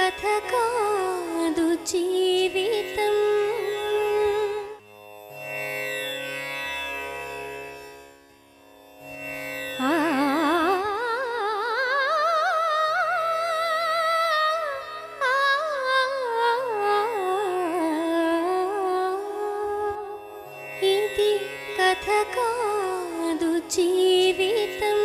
కథ కాదు జీవితం. ఇది కథ కాదు జీవితం.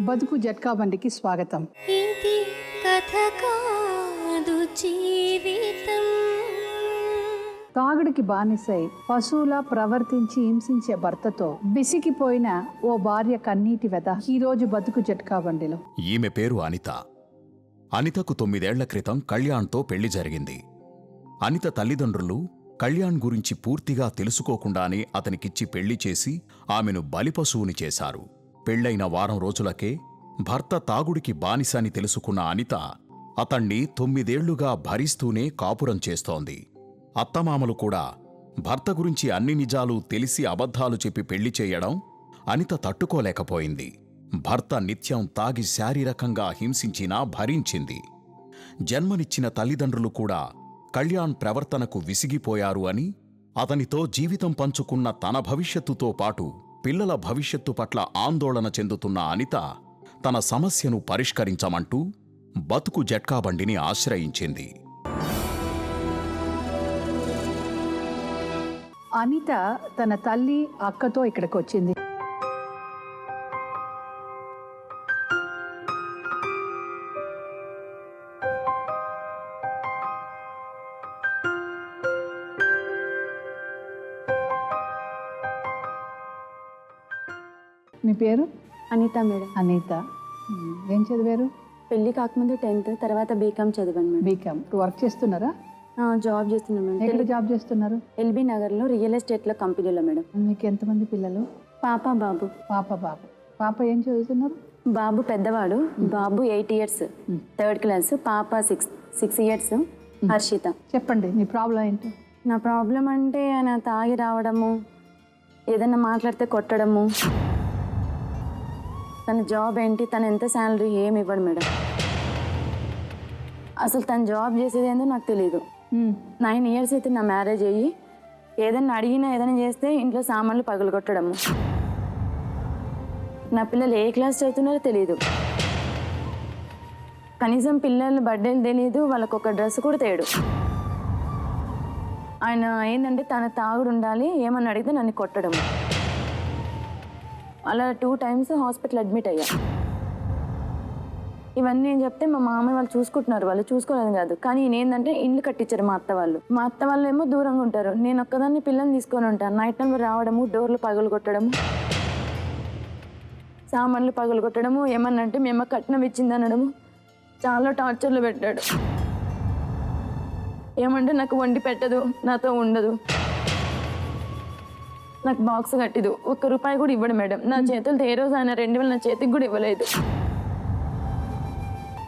బతుకు జట్కా బండికి స్వాగతం. ఇది కథ కాదు జీవితం. తాగుడికి బానిసై పశువులా ప్రవర్తించి హింసించే భర్తతో విసిగిపోయిన ఓ భార్య కన్నీటి వెద ఈరోజు బతుకు జట్కా బండిలో. ఈమె పేరు అనిత. అనితకు 9 ఏళ్ల క్రితం కళ్యాణ్తో పెళ్లి జరిగింది. అనిత తల్లిదండ్రులు కళ్యాణ్ గురించి పూర్తిగా తెలుసుకోకుండానే అతనికిచ్చి పెళ్లి చేసి ఆమెను బలిపశువుని చేశారు. పెళ్లైన వారం రోజులకే భర్త తాగుడికి బానిసని తెలుసుకున్న అనిత అతణ్ణి 9 ఏళ్లుగా భరిస్తూనే కాపురం చేస్తోంది. అత్తమామలు కూడా భర్త గురించి అన్ని నిజాలు తెలిసి అబద్ధాలు చెప్పి పెళ్లి చేయడం అనిత తట్టుకోలేకపోయింది. భర్త నిత్యం తాగి శారీరకంగా హింసించినా భరించింది. జన్మనిచ్చిన తల్లిదండ్రులు కూడా కళ్యాణ్ ప్రవర్తనకు విసిగిపోయారు అని, అతనితో జీవితం పంచుకున్న తన భవిష్యత్తుతో పాటు పిల్లల భవిష్యత్తు పట్ల ఆందోళన చెందుతున్న అనిత తన సమస్యను పరిష్కరించమంటూ బతుకు జట్కా బండిని ఆశ్రయించింది. అనిత తన తల్లి అక్కతో ఇక్కడికి వచ్చింది. మీ పేరు? అనిత మేడం. అనిత. ఏం చదివారు? పెళ్లి కాకముందు 10th, తర్వాత బీకామ్ చదివాను మేడం. బీకామ్. వర్క్ చేస్తున్నారా? జాబ్ చేస్తున్నాను మేడం. ఎక్కడ జాబ్ చేస్తున్నారు? ఎల్బీ నగర్లో రియల్ ఎస్టేట్లో కంపెనీలో మేడం. మీకు ఎంతమంది పిల్లలు? పాప బాబు. పాప ఏం చదువుతున్నారు? బాబు పెద్దవాడు, బాబు 8 years 3rd class, పాప 6 years హర్షిత. చెప్పండి, మీ ప్రాబ్లం ఏంటి? నా ప్రాబ్లం అంటే ఆయన తాగి రావడము, ఏదైనా మాట్లాడితే కొట్టడము, తన జాబ్ ఏంటి, తను ఎంత శాలరీ ఏమి ఇవ్వడు మేడం. అసలు తను జాబ్ చేసేది ఏందో నాకు తెలీదు. 9 years అయితే నా మ్యారేజ్ అయ్యి ఏదైనా అడిగినా ఏదైనా చేస్తే ఇంట్లో సామాన్లు పగలగొట్టడము. నా పిల్లలు ఏ క్లాస్ చదువుతున్నారో తెలీదు. కనీసం పిల్లల బర్త్డేలు తెలీదు, వాళ్ళకు ఒక డ్రెస్ కూడా తేడు. ఆయన ఏంటంటే తన తాగుడు ఉండాలి, ఏమన్నా అడిగితే నన్ను కొట్టడము. అలా 2 times హాస్పిటల్ అడ్మిట్ అయ్యా. ఇవన్నీ నేను చెప్తే మా మామయ్య వాళ్ళు చూసుకుంటున్నారు, వాళ్ళు చూసుకోలేదు కాదు. కానీ ఏంటంటే ఇల్లు కట్టించారు మా అత్త వాళ్ళు ఏమో దూరంగా ఉంటారు. నేను ఒక్కదాన్ని పిల్లల్ని తీసుకొని ఉంటాను. నైట్ టైంలో రావడము, డోర్లు పగలు కొట్టడము, సామాన్లు పగలు కొట్టడము, ఏమన్నా అంటే మేము కట్నం ఇచ్చింది అనడము, చాలా టార్చర్లు పెట్టాడు. ఏమంటే నాకు వండి పెట్టదు, నాతో ఉండదు, నాకు బాక్స్ కట్టిదు, 1 రూపాయి కూడా ఇవ్వడు మేడం. నా చేతులతో ఏ రోజు ఆయన 2000 నా చేతికి కూడా ఇవ్వలేదు.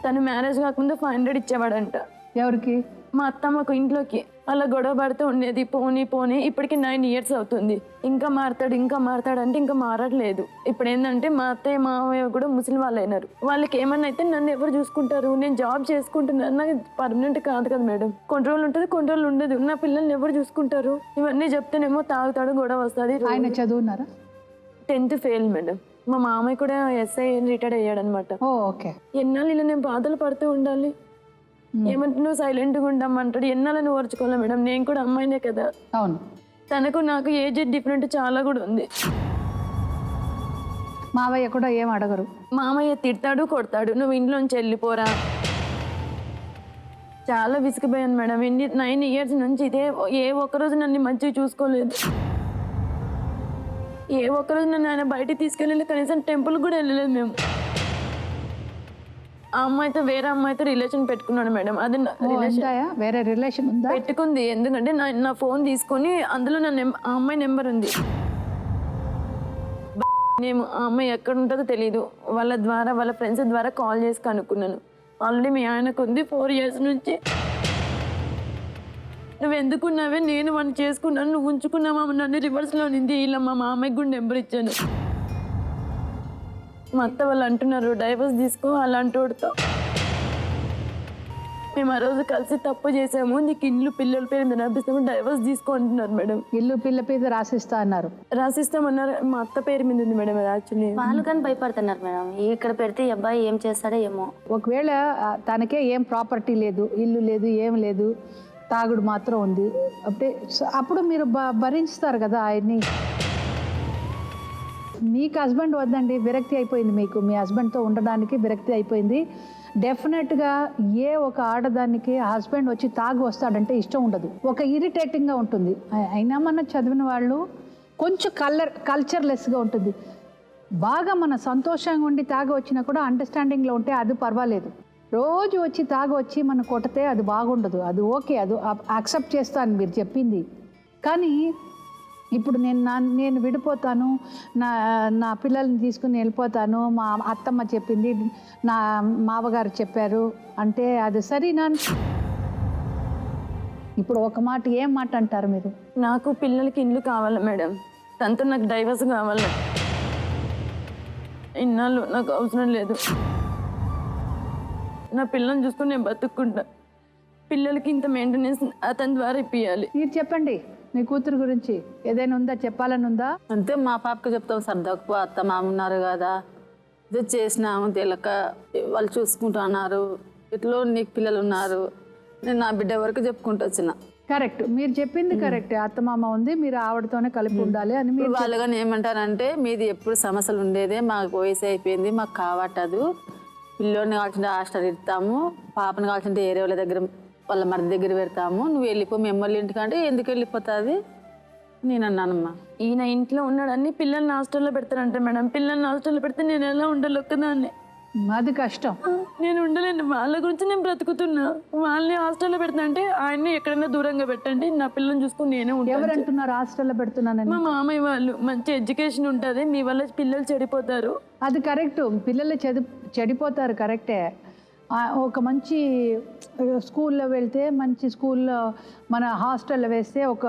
తను మ్యారేజ్ కాకముందు 500 ఇచ్చేవాడంట. ఎవరికి? మా అత్తమ్మకు ఇంట్లోకి. అలా గొడవ పడుతూ ఉండేది. పోనీ ఇప్పటికి 9 years అవుతుంది. ఇంకా మారతాడు అంటే ఇంకా మారట్లేదు. ఇప్పుడు ఏంటంటే మా అత్తయ్య మామయ్య కూడా ముసలి వాళ్ళు అయినారు. వాళ్ళకి ఏమన్నా అయితే నన్ను ఎవరు చూసుకుంటారు? నేను జాబ్ చేసుకుంటున్నాను, నాకు పర్మనెంట్ కాదు కదా మేడం. కొన్ని రోజులు ఉంటుంది, కొన్ని రోజులు ఉండదు. నా పిల్లల్ని ఎవరు చూసుకుంటారు? ఇవన్నీ చెప్తేనేమో తాగుతాడు, గొడవ వస్తుంది. ఆయన చదువున్నారా? 10th fail madam. మా మామయ్య కూడా SI రిటైర్డ్ అయ్యాడు అనమాట. ఓకే. ఎన్నాళ్ళు ఇలా నేను బాధలు పడుతూ ఉండాలి? ఏమంటే నువ్వు సైలెంట్గా ఉండమంటాడు. ఎన్నాళ్ళని నువ్వు ఓర్చుకోవాలి మేడం, నేను కూడా అమ్మాయినే కదా. అవును. తనకు నాకు ఏజ్ డిఫరెంట్ చాలా కూడా ఉంది. మావయ్య కూడా ఏం అడగరు. మామయ్య తిడతాడు, కొడతాడు, నువ్వు ఇంట్లోంచి వెళ్ళిపోరా. చాలా విసిగిపోయాను మేడం. 9 years నుంచి ఇదే. ఏ ఒక్కరోజు నన్ను మంచిగా చూసుకోలేదు. ఏ ఒక్కరోజు నన్ను ఆయన బయటికి తీసుకెళ్ళలేదు. కనీసం టెంపుల్ కూడా వెళ్ళలేదు మేము. ఆ అమ్మాయితో వేరే అమ్మాయితో రిలేషన్ పెట్టుకున్నాడు మేడం. అది వేరే రిలేషన్ ఉందా? పెట్టుకుంది. ఎందుకంటే నా ఫోన్ తీసుకొని అందులో ఆ అమ్మాయి నెంబర్ ఉంది. నేను ఆ అమ్మాయి ఎక్కడ ఉంటుందో తెలియదు. వాళ్ళ ద్వారా, వాళ్ళ ఫ్రెండ్స్ ద్వారా కాల్ చేసి కనుక్కున్నాను. ఆల్రెడీ మీ ఆయనకు ఉంది 4 years నుంచి. నువ్వు ఎందుకున్నావే, నేను వాడిని చేసుకున్నాను, నువ్వు ఉంచుకున్నావా, నన్ను రివర్స్లో నింది. ఇలా మా మామయ్యకి కూడా నెంబర్ ఇచ్చాను. మా అత్త వాళ్ళు అంటున్నారు డైవర్స్ తీసుకో అలాంటి వాడితో. మేము ఆ రోజు కలిసి తప్పు చేసాము, నీకు ఇల్లు పిల్లల పేరు మీద రాపిస్తాము, డైవర్స్ తీసుకో అంటున్నారు మేడం. ఇల్లు పిల్ల మీద రాసిస్తా అన్నారు. రాసిస్తామన్నారు. మా అత్త పేరు మీద ఉంది మేడం అది యాక్చువల్లీ. వాళ్ళు కానీ భయపడుతున్నారు మేడం, ఇక్కడ పెడితే ఈ అబ్బాయి ఏం చేస్తాడో ఏమో. ఒకవేళ తనకే ఏం ప్రాపర్టీ లేదు, ఇల్లు లేదు, ఏం లేదు, తాగుడు మాత్రం ఉంది, అప్పుడు మీరు భరించుతారు కదా ఆయన్ని. మీకు హస్బెండ్ వద్దండి, విరక్తి అయిపోయింది మీకు, మీ హస్బెండ్తో ఉండడానికి విరక్తి అయిపోయింది. డెఫినెట్గా ఏ ఒక ఆడదానికి హస్బెండ్ వచ్చి తాగి వస్తాడంటే ఇష్టం ఉండదు, ఒక ఇరిటేటింగ్గా ఉంటుంది. అయినా మన చదివిన వాళ్ళు కొంచెం కల్చర్లెస్గా ఉంటుంది. బాగా మన సంతోషంగా ఉండి తాగి వచ్చినా కూడా అండర్స్టాండింగ్లో ఉంటే అది పర్వాలేదు. రోజు వచ్చి తాగి వచ్చి మనం కొడితే అది బాగుండదు. అది ఓకే, అది యాక్సెప్ట్ చేస్తాను మీరు చెప్పింది. కానీ ఇప్పుడు నేను విడిపోతాను, నా పిల్లల్ని తీసుకుని వెళ్ళిపోతాను, మా అత్తమ్మ చెప్పింది, నా మావగారు చెప్పారు అంటే అది సరేనా? ఇప్పుడు ఒక మాట ఏం మాట అంటారు మీరు? నాకు పిల్లలకి ఇల్లు కావాలి మేడం, తనతో నాకు డైవర్స్ కావాలి. ఇన్నాళ్ళు నాకు అవసరం లేదు, నా పిల్లల్ని చూసుకుని నేను బతుక్కుంటా. పిల్లలకి ఇంత మెయింటెనెన్స్ అతని ద్వారా ఇప్పియాలి. మీరు చెప్పండి, మీ కూతురు గురించి ఏదైనా ఉందా, చెప్పాలని ఉందా? అంతే, మా పాపకి చెప్తాం సరదాకు, అత్త మామ ఉన్నారు కదా, ఇది చేసినాము తెలియక వాళ్ళు చూసుకుంటున్నారు, ఇట్లో నీకు పిల్లలు ఉన్నారు, నేను నా బిడ్డ వరకు చెప్పుకుంటూ వచ్చిన. కరెక్ట్, మీరు చెప్పింది కరెక్ట్. అత్తమామ ఉంది, మీరు ఆవిడతోనే కలిపి ఉండాలి అని మీరు. వాళ్ళు కానీ ఏమంటారంటే మీది ఎప్పుడు సమస్యలు ఉండేదే, మాకు వయసు అయిపోయింది, మాకు కావట్టదు, పిల్లోని కావాల్సిన హాస్టల్ ఇస్తాము, పాపని కావాల్సిన ఏరే వాళ్ళ దగ్గర వాళ్ళ మరిది దగ్గర పెడతాము, నువ్వు వెళ్ళిపో మిమ్మల్ని ఇంటికంటే ఎందుకు వెళ్ళిపోతుంది నేను అన్నానమ్మా. ఈయన ఇంట్లో ఉన్నాడని పిల్లల్ని హాస్టల్లో పెడతారంటే మేడం, పిల్లల్ని హాస్టల్లో పెడితే నేను ఎలా ఉండాలి ఒక్కదాన్ని? అది కష్టం, నేను ఉండలేను. వాళ్ళ గురించి నేను బ్రతుకుతున్నా, వాళ్ళని హాస్టల్లో పెడతా అంటే ఆయన్ని ఎక్కడైనా దూరంగా పెట్టండి, నా పిల్లల్ని చూసుకుని నేనే ఉంటాను. ఎవరు అంటున్నారు హాస్టల్లో పెడుతున్నానని? మా మామయ్య వాళ్ళు. మంచి ఎడ్యుకేషన్ ఉంటుంది, మీ వల్ల పిల్లలు చెడిపోతారు. అది కరెక్ట్, పిల్లలు చెడిపోతారు, కరెక్టే. ఒక మంచి స్కూల్లో వెళ్తే, మంచి స్కూల్లో మన హాస్టల్లో వేస్తే ఒక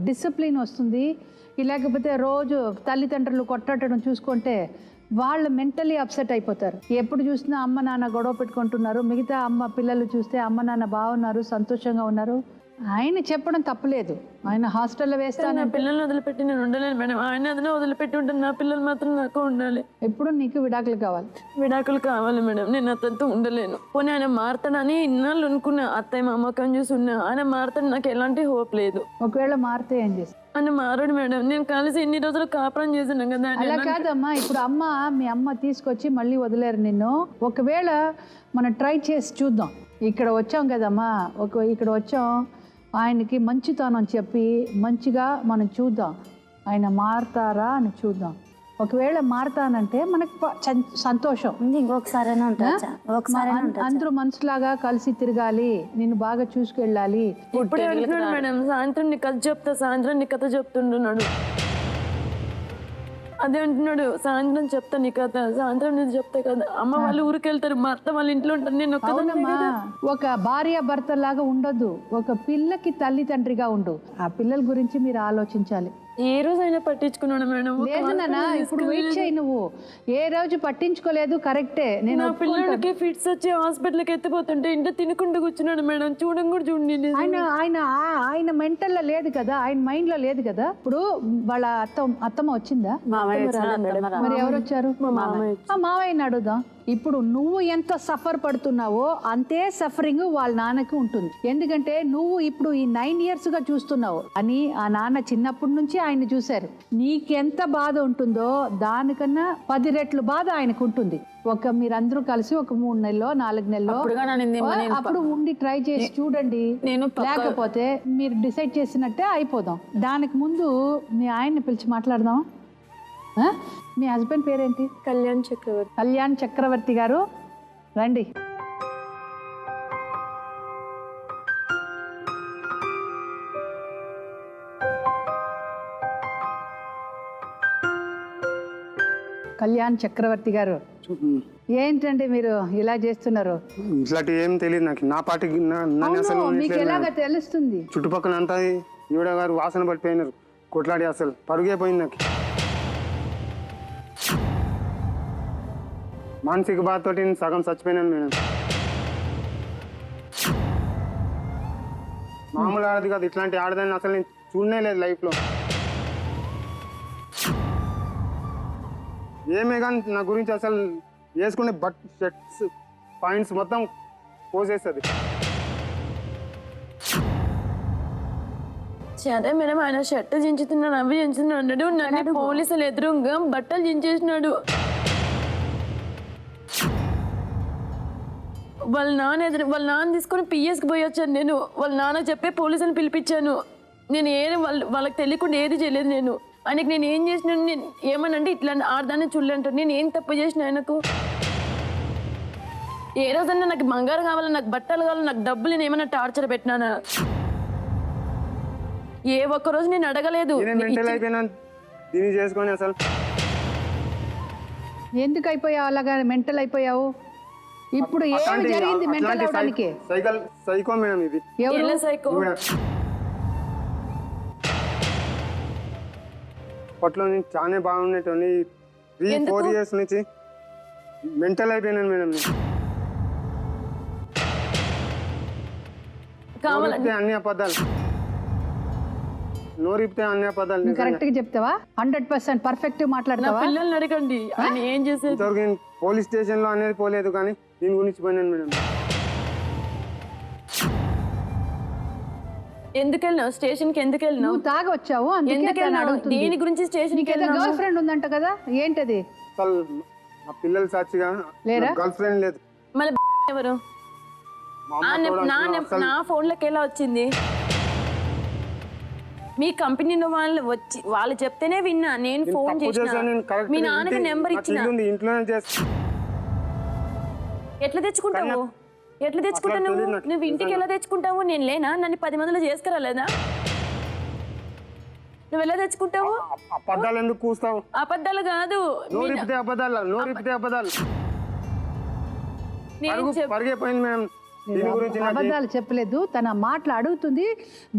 డిసిప్లిన్ వస్తుంది. లేకపోతే రోజు తల్లిదండ్రులు కొట్టడం చూసుకుంటే వాళ్ళు మెంటలీ అప్సెట్ అయిపోతారు. ఎప్పుడు చూసినా అమ్మ నాన్న గొడవ పెట్టుకుంటున్నారు, మిగతా పిల్లలు చూస్తే అమ్మ నాన్న బాగున్నారు, సంతోషంగా ఉన్నారు. ఆయన చెప్పడం తప్పలేదు, ఆయన హాస్టల్లో వేస్తాను. నా పిల్లల్ని వదిలిపెట్టి నేను ఉండలేను మేడం, ఆయన అదనే వదిలిపెట్టి ఉంటాను, నా పిల్లలు మాత్రం నాకు ఉండాలి. ఎప్పుడు నీకు విడాకులు కావాలి? విడాకులు కావాలి మేడం, నేను అతనితో ఉండలేను. పోనీ ఆయన మారుతాడని ఇన్నాళ్ళు అనుకున్నా, అత్తయ్య మా అమ్మకం చూసి ఉన్నా, ఆయన మారుతాడు, నాకు ఎలాంటి హోప్ లేదు. ఒకవేళ మారితే ఏం చేస్తా? ఆయన మారాడు మేడం, నేను కలిసి ఇన్ని రోజులు కాపురం చేసినాం కదా. అలా కాదమ్మా, ఇప్పుడు మీ అమ్మ తీసుకొచ్చి మళ్ళీ వదిలేరు నిన్ను. ఒకవేళ మనం ట్రై చేసి చూద్దాం. ఇక్కడ వచ్చాం కదమ్మా, ఇక్కడ వచ్చాం, ఆయనకి మంచితనం చెప్పి మంచిగా మనం చూద్దాం, ఆయన మారుతారా అని చూద్దాం. ఒకవేళ మారుతానంటే మనకు సంతోషం. ఇంకొకసారైనా ఉంటా, అందరూ మనుషులాగా కలిసి తిరగాలి, నేను బాగా చూసుకెళ్ళాలి. ఇప్పుడే అంటున్నాడు మేడం, సాయంత్రం నీ కథ చెప్తా, సాయంత్రం నీ కథ చెప్తుంటున్నాడు. అదే అంటున్నాడు, సాయంత్రం చెప్తా నీ కథ, సాయంత్రం నేను చెప్తా కదా. అమ్మ వాళ్ళు ఊరికి వెళ్తారు, మా అత్త వాళ్ళ ఇంట్లో ఉంటారు, నేను ఒక భార్య భర్త లాగా ఉండొద్దు, ఒక పిల్లకి తల్లిదండ్రిగా ఉండు. ఆ పిల్లల గురించి మీరు ఆలోచించాలి. ఏ రోజైనా పట్టించుకున్నాడు మేడం? లేదు నాన్న, ఇప్పుడు వెయిట్ చేయి, నువ్వు ఏ రోజు పట్టించుకోలేదు, కరెక్టే. నేను పిల్లలకి ఫిట్స్ వచ్చి హాస్పిటల్కి ఎత్తిపోతుంటే ఇంట్లో తినకుండా కూర్చున్నాడు మేడం, చూడం కూడా చూడండి. ఆయన మెంటల్లో లేదు కదా, ఆయన మైండ్ లో లేదు కదా. ఇప్పుడు వాళ్ళ అత్తమ్మ వచ్చిందా? మరి ఎవరు వచ్చారు? మావయ్యని అడుగుదాం. ఇప్పుడు నువ్వు ఎంత సఫర్ పడుతున్నావో అంతే సఫరింగ్ వాళ్ళ నాన్నకి ఉంటుంది. ఎందుకంటే నువ్వు ఇప్పుడు ఈ 9 years గా చూస్తున్నావు అని ఆ నాన్న చిన్నప్పటి నుంచి ఆయన చూశారు. నీకెంత బాధ ఉంటుందో దానికన్నా 10 రెట్లు బాధ ఆయనకు ఉంటుంది. మీరందరూ కలిసి ఒక 3 నెలలో 4 నెలలో అప్పుడు ఉండి ట్రై చేసి చూడండి. లేకపోతే మీరు డిసైడ్ చేసినట్టే అయిపోదాం. దానికి ముందు మీ ఆయన్ని పిలిచి మాట్లాడదాం. మీ హస్బెండ్ పేరేంటి? కళ్యాణ్ చక్రవర్తి గారు, రండి. కళ్యాణ్ చక్రవర్తి గారు, ఏంటండి మీరు ఇలా చేస్తున్నారు? ఇట్లాంటి ఏం తెలియదు నాకు, నా పాటికి మీకు ఎలాగ తెలుస్తుంది? చుట్టుపక్కల అంతా ఈవిడ గారు వాసన పడిపోయినారు, కొట్లాడి అసలు పరుగే పోయింది నాకు. మానసిక బాధతోటి సగం చచ్చిపోయినాను మేడం. మామూలు ఆడది కాదు, ఇట్లాంటి ఆడదాన్ని అసలు నేను చూడనే లేదు లైఫ్లో. ఏమే కానీ నా గురించి అసలు వేసుకునే షర్ట్స్ పాయింట్స్ మొత్తం పోసేస్తుంది. సరే మేడం, ఆయన షర్ట్ చించుతున్నాడు, అవి చించుతున్నాడు, నన్ను పోలీసులు ఎదురుగా బట్టలు చించేసినాడు. వాళ్ళ నాన్న తీసుకొని పిఎస్కి పోయి వచ్చాను నేను. వాళ్ళ నాన్న చెప్పే పోలీసుని పిలిపించాను. నేను వాళ్ళకి తెలియకుండా ఏది చేయలేదు. ఆయనకి నేను ఏం చేసినాను, నేను ఏమనంటే ఇట్లా ఆడదాన్ని చూడలేంటాను. నేను ఏం తప్పు చేసిన ఆయనకు? ఏ రోజన్నా నాకు బంగారం కావాలి, నాకు బట్టలు కావాలి, నాకు డబ్బులు, నేను ఏమైనా టార్చర్ పెట్టినానా? ఏ ఒక్కరోజు నేను అడగలేదు. మెంటల్ అయిపోయినా దీన్ని చేసుకొని అసలు ఎందుకు అయిపోయావు అలాగా? మెంటల్ అయిపోయావు? ఇప్పుడు ఏమి జరిగింది మెంటల్ అవడానికి? సైకో మేడం ఇది. ఎవరు సైకో? అప్పట్లో నేను చాలా బాగుండేటోని, 3-4 years నుంచి మెంటల్ అయిపోయినాను మేడం. నోరిపితే అన్ని అబద్ధాలు, నోరిపితే అన్ని అబద్ధాలు. కరెక్ట్ గా చెప్తావా? 100% పర్ఫెక్ట్ మాట్లాడతావా? పిల్లల్ని అడగండి ఆయన ఏం చేసేది. ఇంతవరకు నేను పోలీస్ స్టేషన్ లో అనేది పోలేదు, కానీ దీని గురించి పోయినాను మేడం. ఎందుకు వెళ్ళినావు స్టేషన్కి? ఎందుకు వెళ్ళినావు? నువ్వు తాగి వచ్చావు, దేని గురించి స్టేషన్కి వెళ్ళినావు? గర్ల్ ఫ్రెండ్ ఉందంట కదా, ఏంటది? అసలు నా పిల్లలు సాక్షిగా గర్ల్ ఫ్రెండ్ లేదు. మళ్ళీ ఎవరు? నా ఫోన్లోకి ఎలా వచ్చింది? మీ కంపెనీలో వాళ్ళు చెప్తేనే విన్నా. నేను ఫోన్ చేసిన, మీ నాన్నకి నెంబర్ ఇచ్చిన. ఎట్లా తెచ్చుకుంటావు? నువ్వు ఇంటికి ఎలా తెచ్చుకుంటావు? నేను లేనా? నన్ను 10 మందిలో చేసుకురాలేదా? నువ్వు ఎలా తెచ్చుకుంటావు? అబద్ధాలు ఎందుకు కూస్తావు? అబద్ధాలు కాదు, నోరిపితే అబద్ధాలు, నోరిపితే అబద్ధాలు. పరిగెపోయింది మేడం. అబద్ధాలు చెప్పలేదు, తన మాటలు అడుగుతుంది,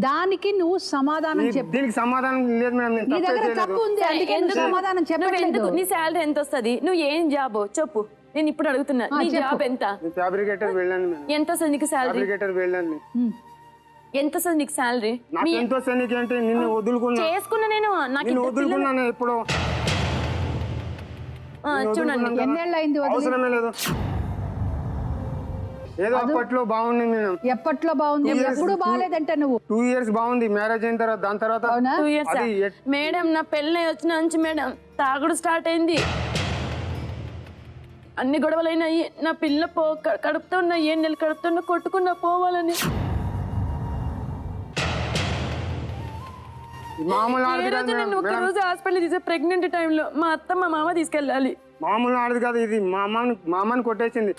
దానికి నువ్వు సమాధానం చెప్పు. దీనికి సమాధానం లేదు మేడం. నీ దగ్గర తప్పు ఉంది, అందుకే నువ్వు సమాధానం చెప్పలేదు. నీ శాలరీ ఎంత వస్తుంది? నువ్వు ఏం జాబ్ చెప్పు, నేను ఇప్పుడు అడుగుతున్నా. నీ జాబ్ ఎంత? ఫ్యాబ్రికేటర్ వెళ్ళాను మేడం. ఎంత వస్తుంది నీకు శాలరీ? ఫ్యాబ్రికేటర్ వెళ్ళాను. ఎంత వస్తుంది నీకు శాలరీ? నాకు ఎంత వస్తుంది నీకు అంటే నిన్ను వదులుకున్నా, చేసుకున్నా నేను. నాకు వదులుకున్నాను ఎప్పుడో. చూడండి ఎన్నేళ్ళు అయింది? అవసరమే లేదు. ఏదో అప్పట్లో బాగుంది మేడం. ఎప్పట్లో బాగుంది? ఎప్పుడు బాగాలేదంటే నువ్వు 2 years బాగుంది మ్యారేజ్ అయిన తర్వాత. దాని తర్వాత 2 years మేడం. నా పెళ్ళి వచ్చిన నుంచి మేడం తాగుడు స్టార్ట్ అయింది. అన్ని గొడవలైనాయి. నా పిల్ల కడుపుతో ఉన్న 7 నెలలు కడుపుతున్నా, కొట్టుకున్నా పోవాలని. నేను ఒక్కరోజు హాస్పిటల్ తీసే ప్రెగ్నెంట్ టైంలో మా అత్త మా మామ తీసుకెళ్ళాలి. మామూలు ఆడదు కాదు ఇది. మామని కొట్టేసింది.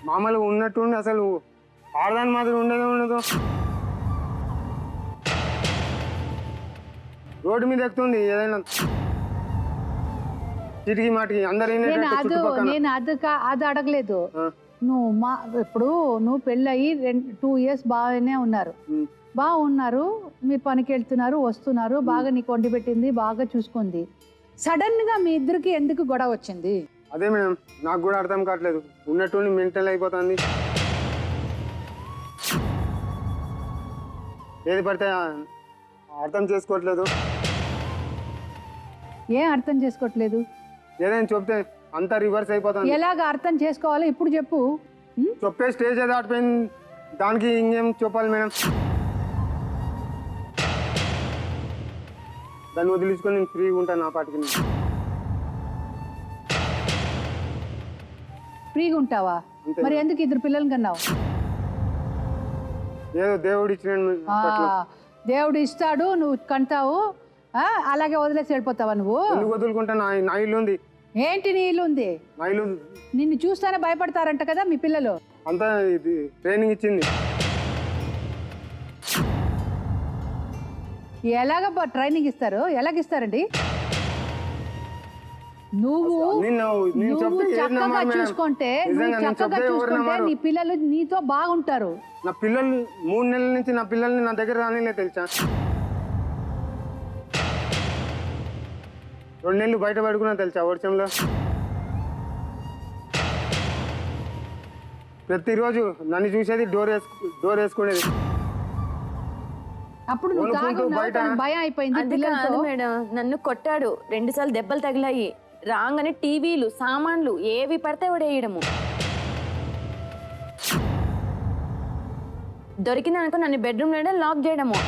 మామూలుగా ఉన్నట్టుండి అసలు ఆడదాని మాదిరి ఉండేదో ఉండదు. రోడ్డు మీద ఎక్కుతుంది ఏదైనా చిటికి మాటికి అందరు. నేను అది అడగలేదు. ఇప్పుడు నువ్వు పెళ్ళయి 2 years బాగానే ఉన్నారు, బాగున్నారు, మీరు పనికి వెళ్తున్నారు, వస్తున్నారు, బాగా నీకు వండి పెట్టింది, బాగా చూసుకుంది. సడన్ గా మీ ఇద్దరికి ఎందుకు గొడవ వచ్చింది? అదే మేడం నాకు కూడా అర్థం కావట్లేదు. ఉన్నట్టుండి మెంటల్ అయిపోతుంది. ఏది పడితే అర్థం చేసుకోవట్లేదు. ఏం అర్థం చేసుకోవట్లేదు? ఏదైనా చెప్తే అంతా రివర్స్ అయిపోతుంది. ఎలాగ అర్థం చేసుకోవాలి ఇప్పుడు చెప్పు. చెప్పే స్టేజ్ దాటిపోయింది, దానికి ఇంకేం చెప్పాలి మేడం? దాన్ని వదిలించుకొని నేను ఫ్రీగా ఉంటాను నా పాటికి. ఫ్రీగా ఉంటావా? మరి ఎందుకు 2 పిల్లలు కన్నావు? ఏదో దేవుడు ఇచ్చినాడు. దేవుడు ఇస్తాడు, నువ్వు కంటావు, అలాగే వదిలేసి వెళ్ళిపోతావా నువ్వు? వదులుకుంటా. నా ఇల్లు ఉంది. ఏంటి నీ ఇల్లు ఉంది? నా ఇల్లు నిన్ను చూస్తానే భయపడతారంట కదా మీ పిల్లలు. అంతా ఇది ట్రైనింగ్ ఇచ్చింది. ఎలాగ ట్రైనింగ్ ఇస్తారు? ఎలాగిస్తారండి? నువ్వు చక్కగా చూసుకుంటే నీ పిల్లలు నీతో బాగుంటారు. నా పిల్లలు 3 నెలల నుంచి నా పిల్లల్ని నా దగ్గర రానిలే తెలుసా. 2 నెలలు బయట పడుకున్నా తెలుసా వర్షంలో. ప్రతిరోజు నన్ను చూసేది డోర్ వేసుకునేది. అప్పుడు నువ్వు వణుకుంటూ తాగు బయట భయం అయిపోయింది అది పిల్లలతో. కాదు మేడం, నన్ను కొట్టాడు, 2 సార్లు దెబ్బలు తగిలాయి. రాగానే టీవీలు సామాన్లు ఏవి పడితే వడేయడము. దొరికిందనుకో నన్ను బెడ్రూమ్ లోనే లాక్ చేయడము.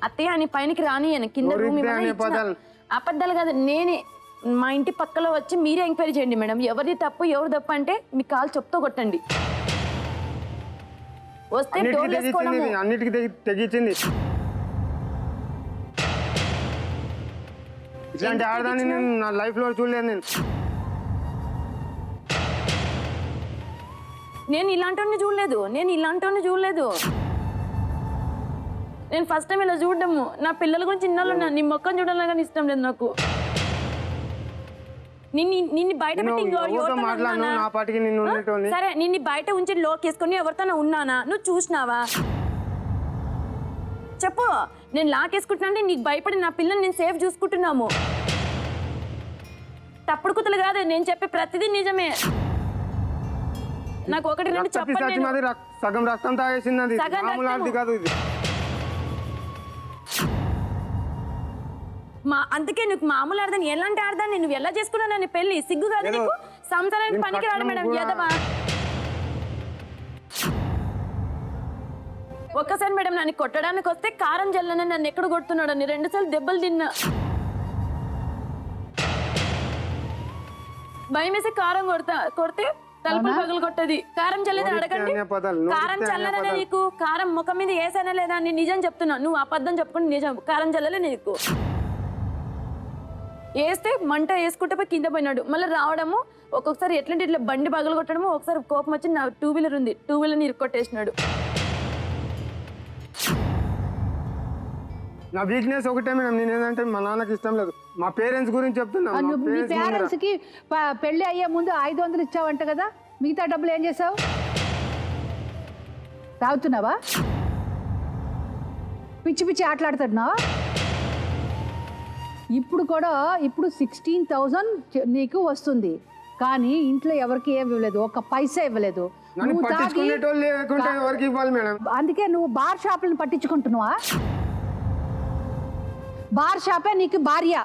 అత్తయ్య అని పైనకి రానియను, కింద రూమ్ నోరిద్దే ఇవ్వమని అనే ఇచ్చిన. పదాలు. అబద్ధాలు కాదు, నేనే మా ఇంటి పక్కలో వచ్చి మీరే ఎంక్వైరీ చేయండి మేడం. ఎవరిది తప్పు ఎవరు తప్పు అంటే మీ కాలు చెప్తూ కొట్టండి. వస్తే అన్నిటికీ డోర్లు వేసుకోవడము. తెగించింది, అన్నిటికీ తెగించింది. ఇట్లాంటి ఆడదాన్ని నేను నా లైఫ్ లో చూడలేదు. నేను ఇలాంటి చూడలేదు, నేను ఫస్ట్ టైం ఇలా చూడడము. నా పిల్లల గురించి ఇన్నాళ్ళు ఉన్నా, నీ మొక్కను చూడాలని కానీ ఇష్టం లేదు నాకు. నిన్ను బయట పెట్టి ఎవరితో మాట్లాడను, నా పాటికి నిన్ను ఉండేటోని. సరే, నిన్ను బయట ఉంచి లోకేసుకొని ఎవరితోనే ఉన్నానా? నువ్వు చూసినావా చెప్పు. నేను లాకేసుకుంటున్నా అంటే నీకు భయపడి నా పిల్లల్ని నేను సేఫ్ చూసుకుంటున్నాము. తప్పుడు కుతలు కాదు, నేను చెప్పే ప్రతిదీ నిజమే. నాకు 1 2 చెప్పండి. సగం రక్తం తాగేసింది, అది సగం మామూలు రక్తము. ఆడది కాదు ఇది. అందుకే నువ్వు మామూలు ఆడదాన్ని, ఎలాంటి ఆడదాన్ని నువ్వు ఎలా చేసుకున్నావు నన్ను పెళ్లి? సిగ్గు కాదు నీకు? సంసారానికి పనికి రాడు మేడం, ఎదవా. ఒక్కసారి మేడం నన్ను కొట్టడానికి వస్తే కారం జల్లనే నన్ను ఎక్కడ కొడుతున్నాడు అని 2 సార్లు దెబ్బలు తిన్నా. భయం వేసి కారం కొడితే తలుపులు పగలు కొట్టది. కారం చల్లేదని అడగండి. కారం చల్లనే నీకు? కారం ముఖం మీద వేసానా లేదా అని నిజం చెప్తున్నా. నువ్వు అబద్ధం చెప్పుకుని నిజం. కారం చల్లలే నీకు. వేస్తే మంట వేసుకుంటే పోయి కింద పోయినాడు. మళ్ళీ రావడము, ఒక్కొక్కసారి ఎట్లాంటి ఇట్లా బండి పగలు కొట్టడము. ఒకసారి కోపం వచ్చి నా 2 వీలర్ ఉంది, 2 వీలర్ని ఇరుక్కొట్టేసినాడు. నా వీక్నెస్ ఒకటే మేడం, నేను ఏంటంటే మా నాన్నకి ఇష్టం లేదు. మా పేరెంట్స్ గురించి చెప్తున్నా. నీ పేరెంట్స్ కి పెళ్లి అయ్యే ముందు 500 ఇచ్చావంట కదా, మిగతా డబ్బులు ఏం చేసావు? తాగుతున్నావా? పిచ్చి పిచ్చి ఆటలాడుతున్నావా? ఇప్పుడు 16,000 నీకు వస్తుంది, కానీ ఇంట్లో ఎవరికి ఏమి ఇవ్వలేదు, 1 పైసా ఇవ్వలేదు. నువ్వు తాగి ఎవరికి ఇవ్వాలి మేడం? అందుకే నువ్వు బార్ షాపులను పట్టించుకుంటున్నావా? బార్ షాపే నీకు భార్య,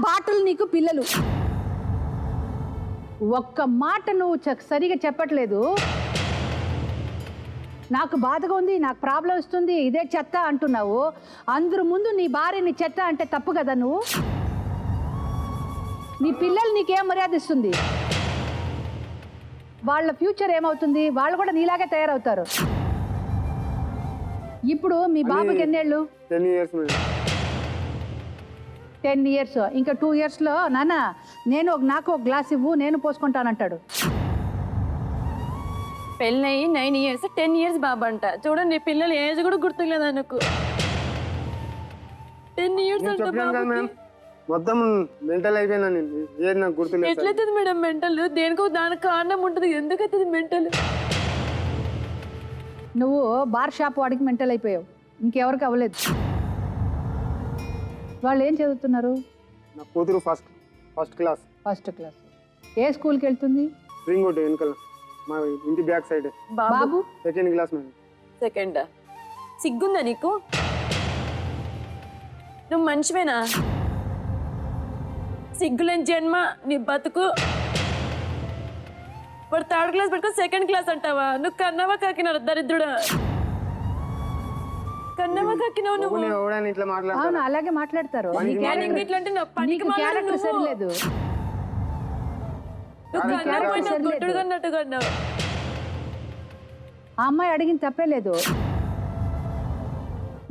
బాటలు నీకు పిల్లలు. ఒక్క మాట నువ్వు సరిగా చెప్పట్లేదు. నాకు బాధగా ఉంది, నాకు ప్రాబ్లం వస్తుంది, ఇదే చెత్త అంటున్నావు. అందరి ముందు నీ భార్యని చెత్త అంటే తప్పు కదా. నువ్వు నీ పిల్లలు నీకేం మర్యాద ఇస్తుంది? వాళ్ళ ఫ్యూచర్ ఏమవుతుంది? వాళ్ళు కూడా నీలాగే తయారవుతారు. ఇప్పుడు మీ బాబుకి ఎన్నేళ్ళు? 10 years మేడం. 10 years. ఇంకా 2 yearsలో నాన్న నాకు 1 గ్లాస్ ఇవ్వు, నేను పోసుకుంటానంటాడు. పెళ్ళయి 9 years, 10 years బాబు అంట. చూడండి, పిల్లల ఏజ్ కూడా గుర్తులేదు నాకు. 10 years నేను అంట చెప్పాను కదా బాబుకి. మేడం, మొత్తం మెంటల్ అయిపోయినా నేను. ఏది నాకు గుర్తులేదు. ఎట్లయితుంది మేడం మెంటల్? దేనికో దానికి కారణం ఉంటుంది. ఎందుకు అవుతుంది మెంటల్? నువ్వు బార్ షాప్ వాడికి మెంటల్ అయిపోయావు, ఇంకెవరికి అవ్వలేదు. వాళ్ళు ఏం చదువుతున్నారు? నా కూతురు ఫస్ట్ క్లాస్. First class. ఏ స్కూల్కి వెళ్తుంది? రింగ్ ఒకటి వెనకాల మా ఇంటి బ్యాక్ సైడ్. బాబు 2nd class మేడం. సెకండ్. సిగ్గుందా నీకు? నువ్వు మనిషివేనా? సిగ్గులేని జన్మ నీ బతుకు. వాడు 3rd class పెట్టుకో 2nd class అంటావా? నువ్వు కన్నవా కాకినాడు దరిద్రుడా? కన్నవా కాకినావు నువ్వు? ఇట్లా మాట్లాడతాను. అవును, అలాగే మాట్లాడతారు. ఇట్లాంటి నా పనికి మాలిన క్యారెక్టర్ నువ్వు. సరిలేదు. నువ్వు కన్నా పోయినా గొడ్డుడుగా అన్నట్టుగా అన్నావు. ఆ అమ్మాయి అడిగిన తప్పే లేదు,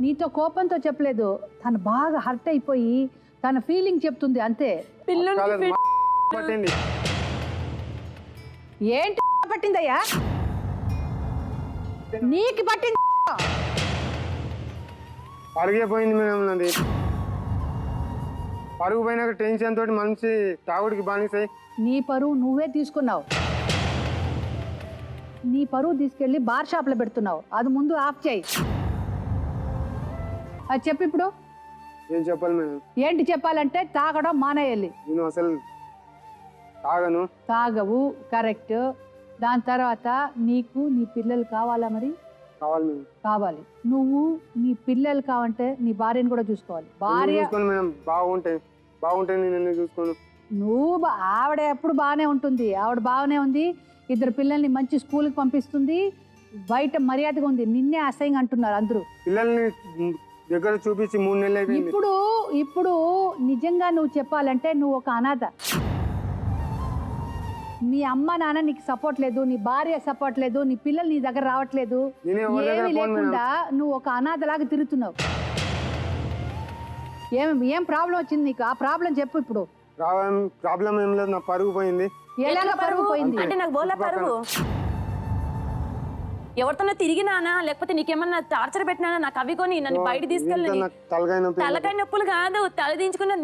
నీతో కోపంతో చెప్పలేదు. తను బాగా హర్ట్ అయిపోయి తన ఫీలింగ్ చెప్తుంది అంతే. పిల్లలకి పట్టండి. ఏంటి పట్టిందయ్యా? నీకు పట్టింది. పరుగైపోయింది మేడం నాది. పరుగు పోయినాక టెన్షన్ తోటి మనిషి తాగుడికి బానిసాయి. నీ పరువు నువ్వే తీసుకున్నావు. నీ పరువు తీసుకెళ్ళి బార్ షాప్లో పెడుతున్నావు. అది ముందు ఆఫ్ చేయి. అది చెప్పు ఇప్పుడు. ఏం చెప్పాలి మేడం? ఏంటి చెప్పాలంటే తాగడం మానేయాలి. నేను అసలు తాగను. తాగవు, కరెక్ట్. దాని తర్వాత నీకు నీ పిల్లలు కావాలా? మరి కావాలి మేడం. కావాలి. నువ్వు నీ పిల్లలు కావంటే నీ భార్యను కూడా చూసుకోవాలి. భార్య చూసుకోను మేడం. బాగుంటే నేను ఎందుకు చూసుకోను? నువ్వు ఆవిడ ఎప్పుడు బాగానే ఉంటుంది. ఆవిడ బాగానే ఉంది, 2 పిల్లల్ని మంచి స్కూల్కి పంపిస్తుంది, బయట మర్యాదగా ఉంది. నిన్నే అసహ్యంగా అంటున్నారు అందరూ. పిల్లల్ని దగ్గర చూపించి 3 నెలలు అయిపోయింది. ఇప్పుడు నిజంగా నువ్వు చెప్పాలంటే నువ్వు ఒక అనాథ. నీ అమ్మ నాన్న నీకు సపోర్ట్ లేదు, నీ భార్య సపోర్ట్ లేదు, నీ పిల్లలు నీ దగ్గర రావట్లేదు, ఏమీ లేకుండా నువ్వు ఒక అనాథలాగా తిరుగుతున్నావు. ఏం ప్రాబ్లం వచ్చింది నీకు? ఆ ప్రాబ్లం చెప్పు ఇప్పుడు. ప్రాబ్లం ఏం లేదు, నా పరుగు పోయింది. ఎలాగ పరుగు పోయింది అంటే నాకు బోలా పరుగు ఎవరితోనో తిరిగినానా లేకపోతే నీకేమన్నా టార్చర్ పెట్టినానా? నాకు అవి కొని నన్ను బయట తీసుకెళ్ళి తలకాయ నొప్పులు కాదు, తల దించుకున్నా.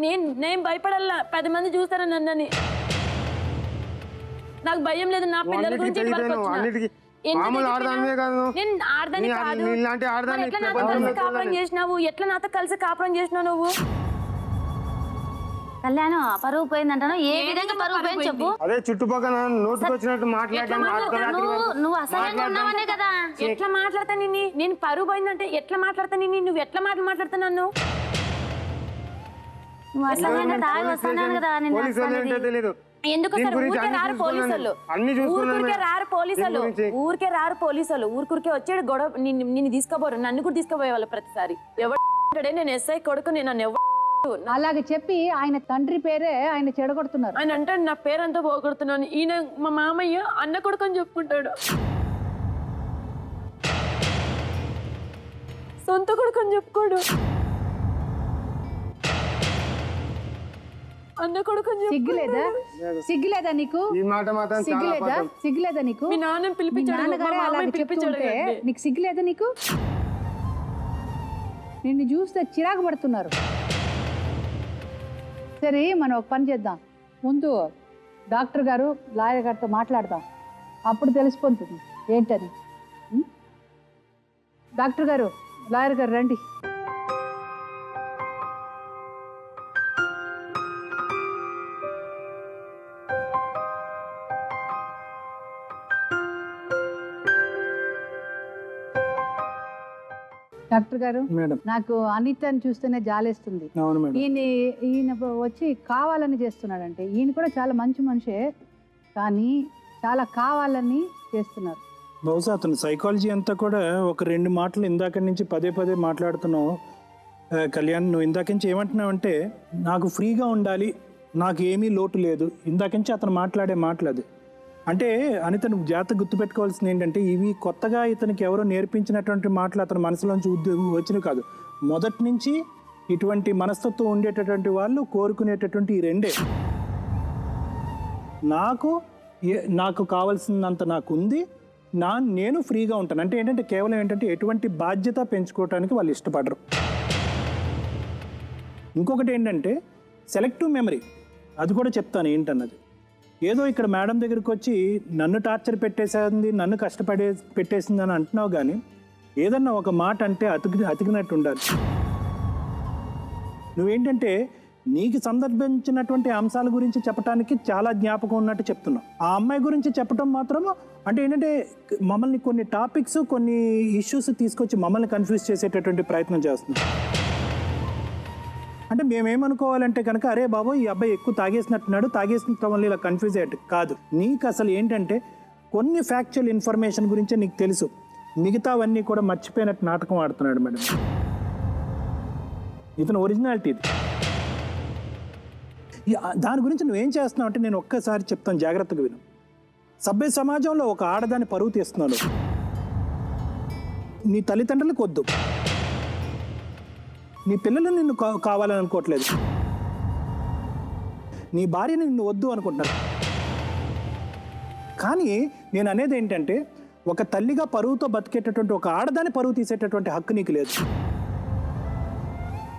నేను భయపడాలా, 10 మంది చూస్తారా నన్నని? నాకు భయం లేదు. నా పిల్లల గురించి నేను ఆడదాన్ని కాదు. ఎట్లా నాతో కలిసి కాపురం చేసినావు? ఎట్లా నాతో కలిసి కాపురం చేసినావు నువ్వు? కళ్యాణం పరువు పోయిందంటాను. ఏ విధంగా పరువు పోయింది చెప్పు. అదే చుట్టుపక్కల నోటుకు వచ్చినట్టు నువ్వు అసహ్యంగా ఉన్నావనే కదా. ఎట్లా మాట్లాడతా నిన్ను? నేను పరువు పోయిందంటే ఎట్లా మాట్లాడతా నిన్ను? నువ్వు ఎట్లా మాట్లాడతా నన్ను? నువ్వు అసహ్యంగా తాగి వస్తున్నాను కదా. ఎందుకు సార్ ఊరికే రారు పోలీసులు? ఊరికే రారు పోలీసులు. ఊరికే వచ్చాడు గొడవ. నిన్ను తీసుకోబోరు, నన్ను కూడా తీసుకుపోయే వాళ్ళు ప్రతిసారి. ఎవడే నేను ఎస్ఐ కొడుకు, నేను నన్ను అలాగే చెప్పి ఆయన తండ్రి పేరే ఆయన చెడగొడుతున్నారు. ఆయన అంటే నా పేరంతా పోగొడుతున్నాను. ఈయన మా మామయ్య అన్న కొడుకు అని చెప్పుకుంటాడు, సొంత కొడుకు అని చెప్పుకోడు. అన్న కొడుకు అని సిగ్గులేదా నీకు? సిగ్గులేదా నీకు? మీ నాన్న పిలిపించాడు, నీకు సిగ్గులేదా? నీకు నిన్ను చూస్తే చిరాకు పడుతున్నారు. సరే, మనం ఒక పని చేద్దాం. ముందు డాక్టర్ గారు లాయర్ గారితో మాట్లాడదాం, అప్పుడు తెలిసిపోతుంది ఏంటని. డాక్టర్ గారు, లాయర్ గారు రండి. డాక్టర్ గారు, నాకు అనితని చూస్తేనే జాలేస్తుంది. ఈయన వచ్చి కావాలని చేస్తున్నాడంటే, ఈయన కూడా చాలా మంచి మనిషే, కానీ చాలా కావాలని చేస్తున్నారు. బహుశా అతను సైకాలజీ అంతా కూడా ఒక 2 మాటలు ఇందాక నుంచి పదే మాట్లాడుతున్నావు. కళ్యాణ్, నువ్వు ఇందాక నుంచి ఏమంటున్నావు అంటే, నాకు ఫ్రీగా ఉండాలి, నాకు ఏమీ లోటు లేదు. ఇందాక నుంచి అతను మాట్లాడే మాటలు అది. అంటే అనితను జాగ్రత్త గుర్తుపెట్టుకోవాల్సింది ఏంటంటే, ఇవి కొత్తగా ఇతనికి ఎవరో నేర్పించినటువంటి మాటలు అతని మనసులోంచి వచ్చినవి కాదు. మొదటి నుంచి ఇటువంటి మనస్తత్వం ఉండేటటువంటి వాళ్ళు కోరుకునేటటువంటి ఈ 2. నాకు కావాల్సినంత నాకు ఉంది, నేను ఫ్రీగా ఉంటాను అంటే ఏంటంటే, కేవలం ఏంటంటే ఎటువంటి బాధ్యత పెంచుకోవడానికి వాళ్ళు ఇష్టపడరు. ఇంకొకటి ఏంటంటే సెలెక్టివ్ మెమరీ, అది కూడా చెప్తాను ఏంటన్నది. ఏదో ఇక్కడ మేడం దగ్గరికి వచ్చి నన్ను టార్చర్ పెట్టేసింది, నన్ను పెట్టేసింది అని అంటున్నావు, కానీ ఏదన్నా ఒక మాట అంటే అతికినట్టు ఉండాలి. నువ్వేంటంటే నీకు సందర్భించినటువంటి అంశాల గురించి చెప్పడానికి చాలా జ్ఞాపకం ఉన్నట్టు చెప్తున్నావు. ఆ అమ్మాయి గురించి చెప్పడం మాత్రం అంటే ఏంటంటే మమ్మల్ని కొన్ని టాపిక్స్, కొన్ని ఇష్యూస్ తీసుకొచ్చి మమ్మల్ని కన్ఫ్యూజ్ చేసేటటువంటి ప్రయత్నం చేస్తున్నాం. అంటే మేమేమనుకోవాలంటే కనుక, అరే బాబు ఈ అబ్బాయి ఎక్కువ తాగేసినట్టున్నాడు, తాగేసిన వల్ల ఇలా కన్ఫ్యూజ్ అయ్యాడు కాదు. నీకు అసలు ఏంటంటే కొన్ని ఫ్యాక్చువల్ ఇన్ఫర్మేషన్ గురించే నీకు తెలుసు, మిగతావన్నీ కూడా మర్చిపోయినట్టు నాటకం ఆడుతున్నాడు మేడం. ఇతను ఒరిజినాలిటీ ఇది. దాని గురించి నువ్వేం చేస్తున్నావు అంటే, నేను ఒక్కసారి చెప్తాను, జాగ్రత్తగా విను. సభ్య సమాజంలో ఒక ఆడదాన్ని పరువు తీస్తున్నాడు. నీ తల్లిదండ్రులకు వద్దు, నీ పిల్లలు నిన్ను కావాలని అనుకోవట్లేదు, నీ భార్య నిన్ను వద్దు అనుకుంటున్నారు. కానీ నేను అనేది ఏంటంటే, ఒక తల్లిగా పరువుతో బతికేటటువంటి ఒక ఆడదాన్ని పరువు తీసేటటువంటి హక్కు నీకు లేదు.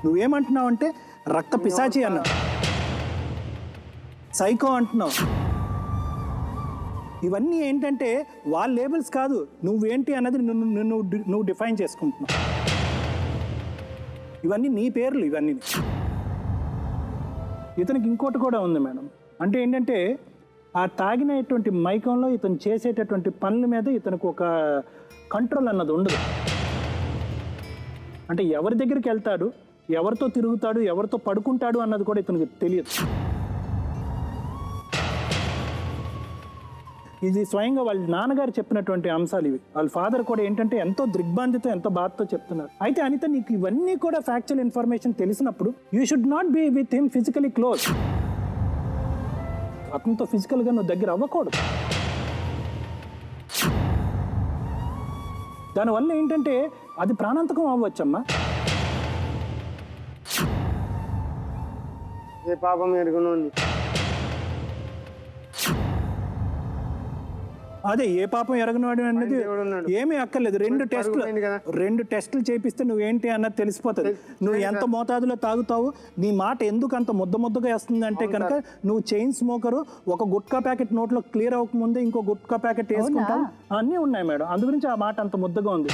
నువ్వేమంటున్నావు అంటే రక్త పిశాచి అన్నావు, సైకో అంటున్నావు. ఇవన్నీ ఏంటంటే వాళ్ళ లేబుల్స్ కాదు, నువ్వేంటి అన్నది నువ్వు డిఫైన్ చేసుకుంటున్నావు. ఇవన్నీ నీ పేర్లు ఇవన్నీ. ఇతనికి ఇంకోటి కూడా ఉంది మేడం. అంటే ఏంటంటే ఆ తాగినటువంటి మైకంలో ఇతను చేసేటటువంటి పనుల మీద ఇతనికి ఒక కంట్రోల్ అన్నది ఉండదు. అంటే ఎవరి దగ్గరికి వెళ్తాడు, ఎవరితో తిరుగుతాడు, ఎవరితో పడుకుంటాడు అన్నది కూడా ఇతనికి తెలియదు. ఇది స్వయంగా వాళ్ళ నాన్నగారు చెప్పినటువంటి అంశాలు ఇవి. వాళ్ళ ఫాదర్ కూడా ఏంటంటే ఎంతో దిగ్భ్రాంతితో ఎంతో బాధతో చెప్తున్నారు. అయితే అనిత, నీకు ఇవన్నీ కూడా ఫ్యాక్చువల్ ఇన్ఫర్మేషన్ తెలిసినప్పుడు you should not be with him physically close. అతనితో ఫిజికల్గా నువ్వు దగ్గర అవ్వకూడదు. దానివల్ల ఏంటంటే అది ప్రాణాంతకం అవ్వచ్చమ్మా. ఏ పాపం ఎరుగునండి. అదే ఏ పాపం ఎరగనివాడు అనేది ఏమీ అక్కర్లేదు. రెండు టెస్టులు చేపిస్తే నువ్వేంటి అన్నది తెలిసిపోతుంది. నువ్వు ఎంత మోతాదులో తాగుతావు, నీ మాట ఎందుకు అంత ముద్దగా వేస్తుంది అంటే కనుక నువ్వు చైన్ స్మోకరు, ఒక గుట్కా ప్యాకెట్ నోట్లో క్లియర్ అవ్వకముందే ఇంకో గుట్కా ప్యాకెట్ వేసుకుంటావు, అన్నీ ఉన్నాయి మేడం. అందు గురించి ఆ మాట అంత ముద్దగా ఉంది.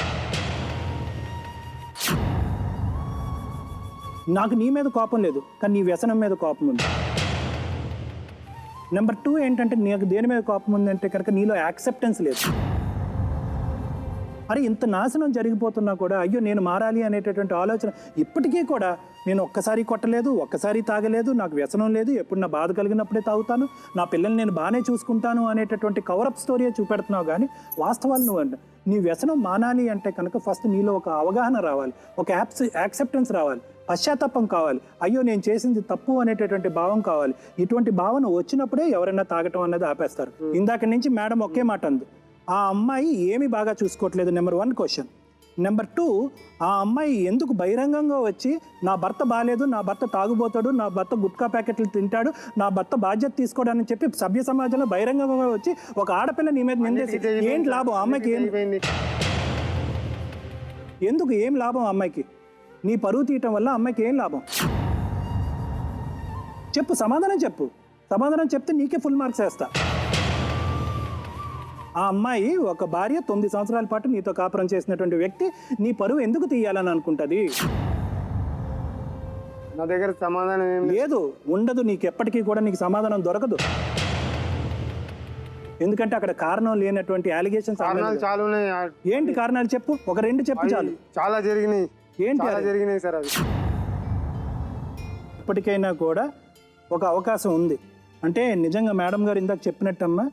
నాకు నీ మీద కోపం లేదు, కానీ నీ వ్యసనం మీద కోపం ఉంది. నెంబర్ 2 ఏంటంటే నీకు దేని మీద కోపం ఉందంటే కనుక నీలో యాక్సెప్టెన్స్ లేదు. అరే ఇంత నాశనం జరిగిపోతున్నా కూడా అయ్యో నేను మారాలి అనేటటువంటి ఆలోచన ఇప్పటికీ కూడా, నేను ఒక్కసారి కొట్టలేదు, ఒక్కసారి తాగలేదు, నాకు వ్యసనం లేదు, ఎప్పుడు నా బాధ కలిగినప్పుడే తాగుతాను, నా పిల్లల్ని నేను బాగానే చూసుకుంటాను అనేటటువంటి కవరప్ స్టోరీయే చూపెడుతున్నావు. కానీ వాస్తవాలు నువ్వు అంటే నీ వ్యసనం మానాలి అంటే కనుక ఫస్ట్ నీలో ఒక అవగాహన రావాలి, ఒక యాక్సెప్టెన్స్ రావాలి, పశ్చాత్తాపం కావాలి, అయ్యో నేను చేసింది తప్పు అనేటటువంటి భావం కావాలి. ఇటువంటి భావన వచ్చినప్పుడే ఎవరైనా తాగటం అనేది ఆపేస్తారు. ఇందాక నుంచి మేడం ఒకే మాట అంది, ఆ అమ్మాయి ఏమి బాగా చూసుకోవట్లేదు. Number 1 question. నెంబర్ 2, ఆ అమ్మాయి ఎందుకు బహిరంగంగా వచ్చి నా భర్త బాగాలేదు, నా భర్త తాగుబోతాడు, నా భర్త గుట్కా ప్యాకెట్లు తింటాడు, నా భర్త బాధ్యత తీసుకోవడానికి చెప్పి సభ్య సమాజంలో బహిరంగంగా వచ్చి ఒక ఆడపిల్ల నీ మీద నిందేసి ఏంటి లాభం అమ్మాయికి? ఎందుకు ఏం లాభం అమ్మాయికి? నీ పరువు తీయటం వల్ల అమ్మాయికి ఏం లాభం? చెప్పు, సమాధానం చెప్పు. సమాధానం చెప్తే నీకే ఫుల్ మార్క్స్ వేస్తా. ఆ అమ్మాయి ఒక భార్య, 9 సంవత్సరాల పాటు నీతో కాపురం చేసినటువంటి వ్యక్తి నీ పరువు ఎందుకు తీయాలని అనుకుంటుంది? నా దగ్గర సమాధానం ఏం లేదు, ఉండదు. నీకు ఎప్పటికీ కూడా నీకు సమాధానం దొరకదు. ఎందుకంటే అక్కడ కారణం లేనటువంటి అలిగేషన్స్ చాలా ఉన్నాయి. ఏంటి కారణాలు చెప్పు, ఒక 2 చెప్పు చాలు. చాలా జరిగినాయి. ఏంటి జరిగినాయి సార్ అవి? ఇప్పటికైనా కూడా ఒక అవకాశం ఉంది. అంటే నిజంగా మేడం గారు ఇందాక చెప్పినట్టమ్మా,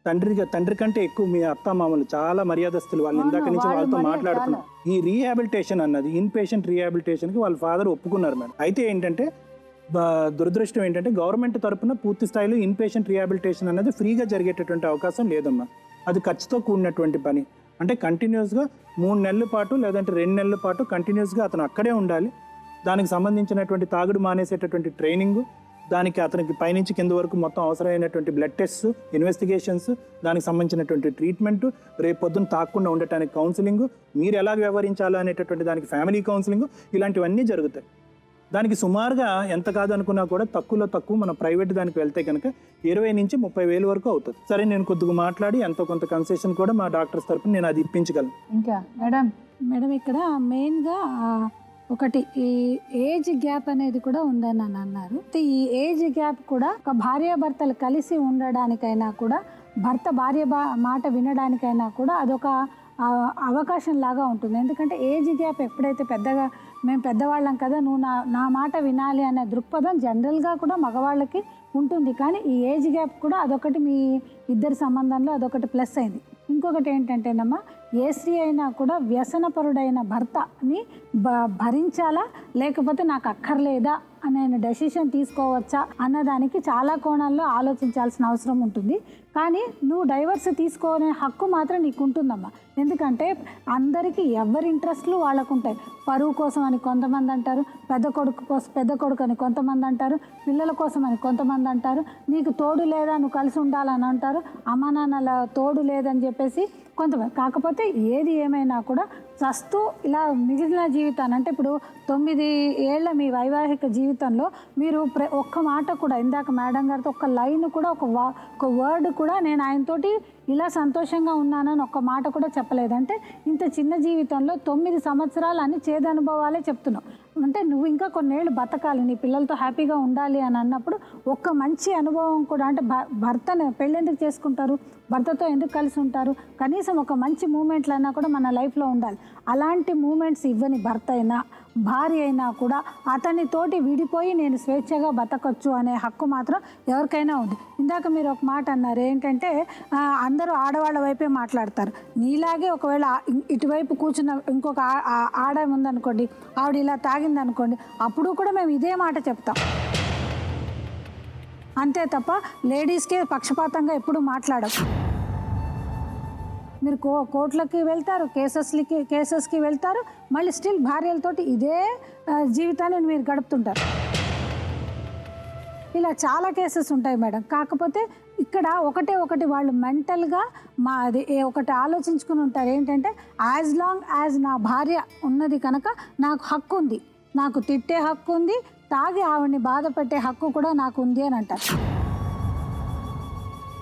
తండ్రి కంటే ఎక్కువ మీ అత్తమామలు చాలా మర్యాదస్తులు. వాళ్ళు ఇందాక నుంచి వాళ్ళతో మాట్లాడుతున్నారు. ఈ రీహాబిలిటేషన్ అన్నది, ఇన్ పేషెంట్ రీహాబిలిటేషన్కి వాళ్ళ ఫాదర్ ఒప్పుకున్నారు మేడం. అయితే ఏంటంటే దురదృష్టం ఏంటంటే గవర్నమెంట్ తరఫున పూర్తి స్థాయిలో ఇన్ పేషెంట్ రీహాబిలిటేషన్ అనేది ఫ్రీగా జరిగేటటువంటి అవకాశం లేదమ్మా. అది ఖర్చుతో కూడినటువంటి పని. అంటే కంటిన్యూస్గా 3 నెలల పాటు లేదంటే 2 నెలల పాటు కంటిన్యూస్గా అతను అక్కడే ఉండాలి. దానికి సంబంధించినటువంటి తాగుడు మానేసేటటువంటి ట్రైనింగ్, దానికి అతనికి పైనుంచి కింద వరకు మొత్తం అవసరమైనటువంటి బ్లడ్ టెస్ట్స్, ఇన్వెస్టిగేషన్స్, దానికి సంబంధించినటువంటి ట్రీట్మెంట్, రేపు పొద్దున్న తాగకుండా ఉండటానికి కౌన్సిలింగ్, మీరు ఎలా వ్యవహరించాలో అనేటటువంటి దానికి ఫ్యామిలీ కౌన్సిలింగ్, ఇలాంటివన్నీ జరుగుతాయి. దానికి సుమారుగా ఎంత కాదనుకున్నా కూడా తక్కువలో తక్కువ మన ప్రైవేట్ దానికి వెళ్తే కనుక 20 నుంచి 30 వేలు వరకు అవుతుంది. సరే, నేను కొద్దిగా మాట్లాడి ఎంతో కొంత కన్సెషన్ కూడా మా డాక్టర్స్ తరఫున నేను అది ఇప్పించగలను. ఇంకా మేడం ఇక్కడ మెయిన్గా ఒకటి ఈ ఏజ్ గ్యాప్ అనేది కూడా ఉందని అని అన్నారు. ఈ ఏజ్ గ్యాప్ కూడా ఒక భార్యాభర్తలు కలిసి ఉండడానికైనా కూడా, భర్త భార్య మాట వినడానికైనా కూడా అదొక అవకాశం లాగా ఉంటుంది. ఎందుకంటే ఏజ్ గ్యాప్ ఎప్పుడైతే మేము పెద్దవాళ్ళం కదా, నువ్వు నా మాట వినాలి అనే దృక్పథం జనరల్గా కూడా మగవాళ్ళకి ఉంటుంది. కానీ ఈ ఏజ్ గ్యాప్ కూడా అదొకటి మీ ఇద్దరి సంబంధంలో అదొకటి ప్లస్ అయింది. ఇంకొకటి ఏంటంటేనమ్మా, ఏ స్త్రీ అయినా కూడా వ్యసనపరుడైన భర్తని భరించాలా లేకపోతే నాకు అక్కర్లేదా అనే డెసిషన్ తీసుకోవచ్చా అన్నదానికి చాలా కోణాల్లో ఆలోచించాల్సిన అవసరం ఉంటుంది. కానీ నువ్వు డైవర్స్ తీసుకోనే హక్కు మాత్రం నీకు ఉంటుందమ్మా. ఎందుకంటే అందరికీ ఎవరి ఇంట్రెస్ట్లు వాళ్ళకు ఉంటాయి. పరువు కోసం అని కొంతమంది అంటారు, పెద్ద కొడుకు అని కొంతమంది అంటారు, పిల్లల కోసం అని కొంతమంది అంటారు, నీకు తోడు లేదా నువ్వు కలిసి ఉండాలని అంటారు, అమ్మా నాన్నల తోడు లేదని చెప్పేసి కొంతమంది. కాకపోతే ఏది ఏమైనా కూడా చస్తూ ఇలా మిగిలిన జీవితాన్ని అంటే ఇప్పుడు 9 ఏళ్ల మీ వైవాహిక జీవితంలో మీరు ఒక్క మాట కూడా ఇందాక మేడం గారితో ఒక్క లైన్ కూడా ఒక వర్డ్ కూడా నేను ఆయనతోటి ఇలా సంతోషంగా ఉన్నానని ఒక్క మాట కూడా చెప్పలేదంటే ఇంత చిన్న జీవితంలో 9 సంవత్సరాలు అన్ని చేదనుభవాలే చెప్తున్నావు. అంటే నువ్వు ఇంకా కొన్నేళ్ళు బతకాలి, నీ పిల్లలతో హ్యాపీగా ఉండాలి అని అన్నప్పుడు ఒక్క మంచి అనుభవం కూడా అంటే భర్తను పెళ్ళి ఎందుకు చేసుకుంటారు, భర్తతో ఎందుకు కలిసి ఉంటారు, కనీసం ఒక మంచి మూమెంట్లు అయినా కూడా మన లైఫ్లో ఉండాలి. అలాంటి మూమెంట్స్ ఇవ్వని భర్త అయినా భార్య అయినా కూడా అతనితోటి విడిపోయి నేను స్వేచ్ఛగా బతకొచ్చు అనే హక్కు మాత్రం ఎవరికైనా ఉంది. ఇందాక మీరు ఒక మాట అన్నారు ఏంటంటే అందరూ ఆడవాళ్ళ వైపే మాట్లాడతారు. నీలాగే ఒకవేళ ఇటువైపు కూర్చున్న ఇంకొక ఆడ ఉందనుకోండి, ఆవిడ ఇలా తాగిందనుకోండి, అప్పుడు కూడా మేము ఇదే మాట చెప్తాం. అంతే తప్ప లేడీస్కే పక్షపాతంగా ఎప్పుడు మాట్లాడం. మీరు కోర్టులకి వెళ్తారు, కేసెస్కి వెళ్తారు, మళ్ళీ స్టిల్ భార్యలతోటి ఇదే జీవితాన్ని మీరు గడుపుతుంటారు. ఇలా చాలా కేసెస్ ఉంటాయి మేడం. కాకపోతే ఇక్కడ ఒకటి వాళ్ళు మెంటల్గా అది ఒకటి ఆలోచించుకుని ఉంటారు ఏంటంటే యాజ్ లాంగ్ యాజ్ నా భార్య ఉన్నది కనుక నాకు హక్కు ఉంది, నాకు తిట్టే హక్కు ఉంది, తాగి ఆవిడ్ని బాధ పెట్టే హక్కు కూడా నాకు ఉంది అని అంటారు.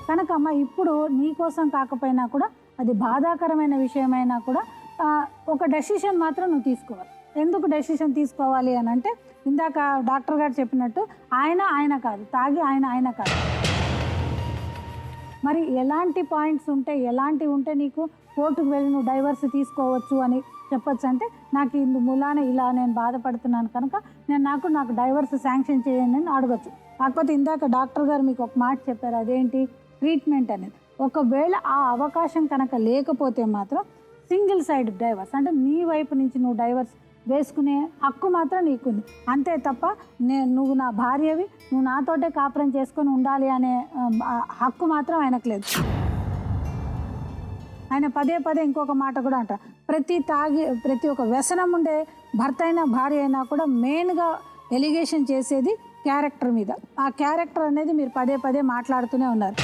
కనుక అమ్మ ఇప్పుడు నీ కోసం కాకపోయినా కూడా అది బాధాకరమైన విషయమైనా కూడా ఒక డెసిషన్ మాత్రం నువ్వు తీసుకోవాలి. ఎందుకు డెసిషన్ తీసుకోవాలి అని అంటే ఇందాక డాక్టర్ గారు చెప్పినట్టు ఆయన కాదు, తాగి ఆయన కాదు. మరి ఎలాంటి పాయింట్స్ ఎలాంటివి ఉంటే నీకు కోర్టుకు వెళ్ళి నువ్వు డైవర్స్ తీసుకోవచ్చు అని చెప్పచ్చు అంటే నాకు ఇందు మూలాన ఇలా నేను బాధపడుతున్నాను కనుక నాకు డైవర్స్ శాంక్షన్ చేయండి అని అడగచ్చు. కాకపోతే ఇందాక డాక్టర్ గారు మీకు ఒక మాట చెప్పారు, అదేంటి ట్రీట్మెంట్ అనేది. ఒకవేళ ఆ అవకాశం కనుక లేకపోతే మాత్రం సింగిల్ సైడ్ డైవర్స్ అంటే నీ వైపు నుంచి నువ్వు డైవర్స్ వేసుకునే హక్కు మాత్రం నీకుంది. అంతే తప్ప నువ్వు నా భార్యవి, నువ్వు నాతోటే కాపురం చేసుకొని ఉండాలి అనే హక్కు మాత్రం ఆయనకు లేదు. ఆయన పదే ఇంకొక మాట కూడా అంట, ప్రతి ఒక్క వ్యసనం ఉండే భర్త అయినా భార్య అయినా కూడా మెయిన్గా ఎలిగేషన్ చేసేది క్యారెక్టర్ మీద. ఆ క్యారెక్టర్ అనేది మీరు పదే మాట్లాడుతూనే ఉన్నారు.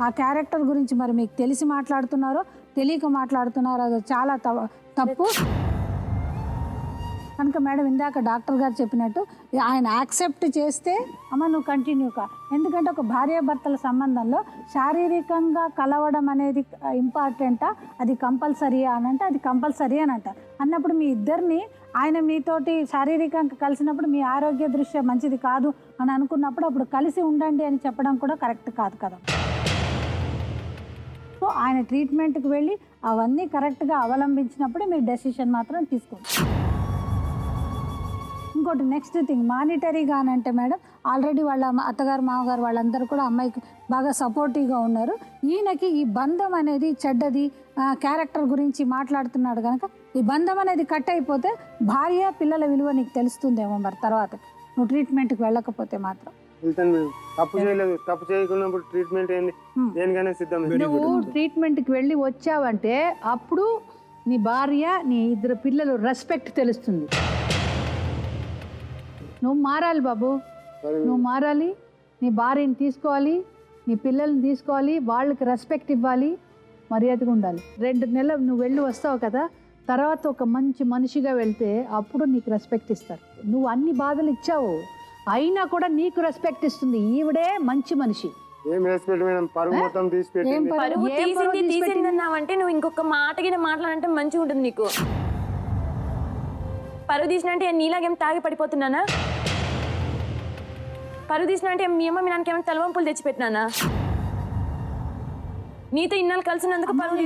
ఆ క్యారెక్టర్ గురించి మరి మీకు తెలిసి మాట్లాడుతున్నారో తెలియక మాట్లాడుతున్నారో అది చాలా తప్పు. కనుక మేడం ఇందాక డాక్టర్ గారు చెప్పినట్టు ఆయన యాక్సెప్ట్ చేస్తే అమ్మ నువ్వు కంటిన్యూ కా. ఎందుకంటే ఒక భార్యాభర్తల సంబంధంలో శారీరకంగా కలవడం అనేది ఇంపార్టెంటా, అది కంపల్సరీయా అని అంటే అది కంపల్సరీ అని అంటారు. అన్నప్పుడు మీ ఇద్దరిని ఆయన మీతోటి శారీరకంగా కలిసినప్పుడు మీ ఆరోగ్య దృష్ట్యా మంచిది కాదు అని అనుకున్నప్పుడు అప్పుడు కలిసి ఉండండి అని చెప్పడం కూడా కరెక్ట్ కాదు కదా. సో ఆయన ట్రీట్మెంట్కి వెళ్ళి అవన్నీ కరెక్ట్గా అవలంబించినప్పుడే మీరు డెసిషన్ మాత్రం తీసుకోండి. ఇంకోటి నెక్స్ట్ థింగ్ మానిటరీగా అని అంటే మేడం ఆల్రెడీ వాళ్ళ అత్తగారు మామగారు వాళ్ళందరూ కూడా అమ్మాయికి బాగా సపోర్టివ్గా ఉన్నారు. ఈయనకి ఈ బంధం అనేది చెడ్డది క్యారెక్టర్ గురించి మాట్లాడుతున్నాడు కనుక ఈ బంధం అనేది కట్ అయిపోతే భార్య పిల్లల విలువ నీకు తెలుస్తుందేమో మరి తర్వాత నువ్వు ట్రీట్మెంట్కి వెళ్ళకపోతే మాత్రం. తప్పు చేయలేదు, తప్పు చేయకున్నప్పుడు ట్రీట్మెంట్ ఏంది, దేనికైనా సిద్ధం. నువ్వు ట్రీట్మెంట్కి వెళ్ళి వచ్చావంటే అప్పుడు నీ భార్య నీ ఇద్దరు పిల్లలు రెస్పెక్ట్ తెలుస్తుంది. నువ్వు మారాలి బాబు, నువ్వు మారాలి, నీ భార్యని తీసుకోవాలి, నీ పిల్లల్ని తీసుకోవాలి, వాళ్ళకి రెస్పెక్ట్ ఇవ్వాలి, మర్యాదగా ఉండాలి. 2 నెలలు నువ్వు వెళ్ళి వస్తావు కదా, తర్వాత ఒక మంచి మనిషిగా వెళ్తే అప్పుడు నీకు రెస్పెక్ట్ ఇస్తారు. నువ్వు అన్ని బాధలు ఇచ్చావు అయినా కూడా నీకు రెస్పెక్ట్ ఇస్తుంది. ఈవిడే మంచి మనిషి. ఏం రెస్పెక్ట్ మేడం, పరువు మొత్తం తీసిందన్నావంటే నువ్వు ఇంకొక మాటకి మాట్లాడంటే మంచిగా ఉంటుంది నీకు. పరువు తీసినంటే నీలాగేం తాగి పడిపోతున్నానా? పరువు తీసినంటే మీ అమ్మ మీ నాన్నకి ఏమైనా తలవంపులు తెచ్చిపెట్టినానా? నీతో ఇన్నాళ్ళు కలిసినందుకు పరువు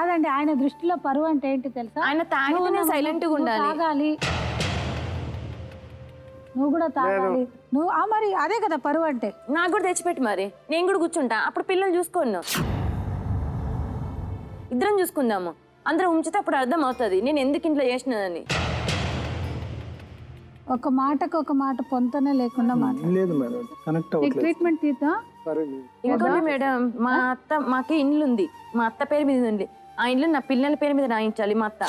కాదండి. ఆయన దృష్టిలో పరువు అంటే ఏంటి తెలుసా? ఆయన తాగితేనే సైలెంట్గా ఉండాలి, తాగాలి, నువ్వు కూడా తాగాలి. నువ్వు మరి అదే కదా పరువు అంటే. నాకు కూడా తెచ్చిపెట్టి మరి నేను కూడా కూర్చుంటా, అప్పుడు పిల్లలు చూసుకోను, ఇద్దరం చూసుకుందాము. అందరం ఉంచితే అప్పుడు అర్థం అవుతుంది నేను ఎందుకు ఇంట్లో చేసినదని. ఒక మాటకు ఒక మాట పొంతనే లేకుండా ట్రీట్మెంట్ తీద్దా. ఇంకోటి మేడం, మాకి ఇల్లు ఉంది, మా అత్త పేరు మీద ఉంది. ఆ ఇల్లు నా పిల్లల పేరు మీద రాయించాలి. మా అత్త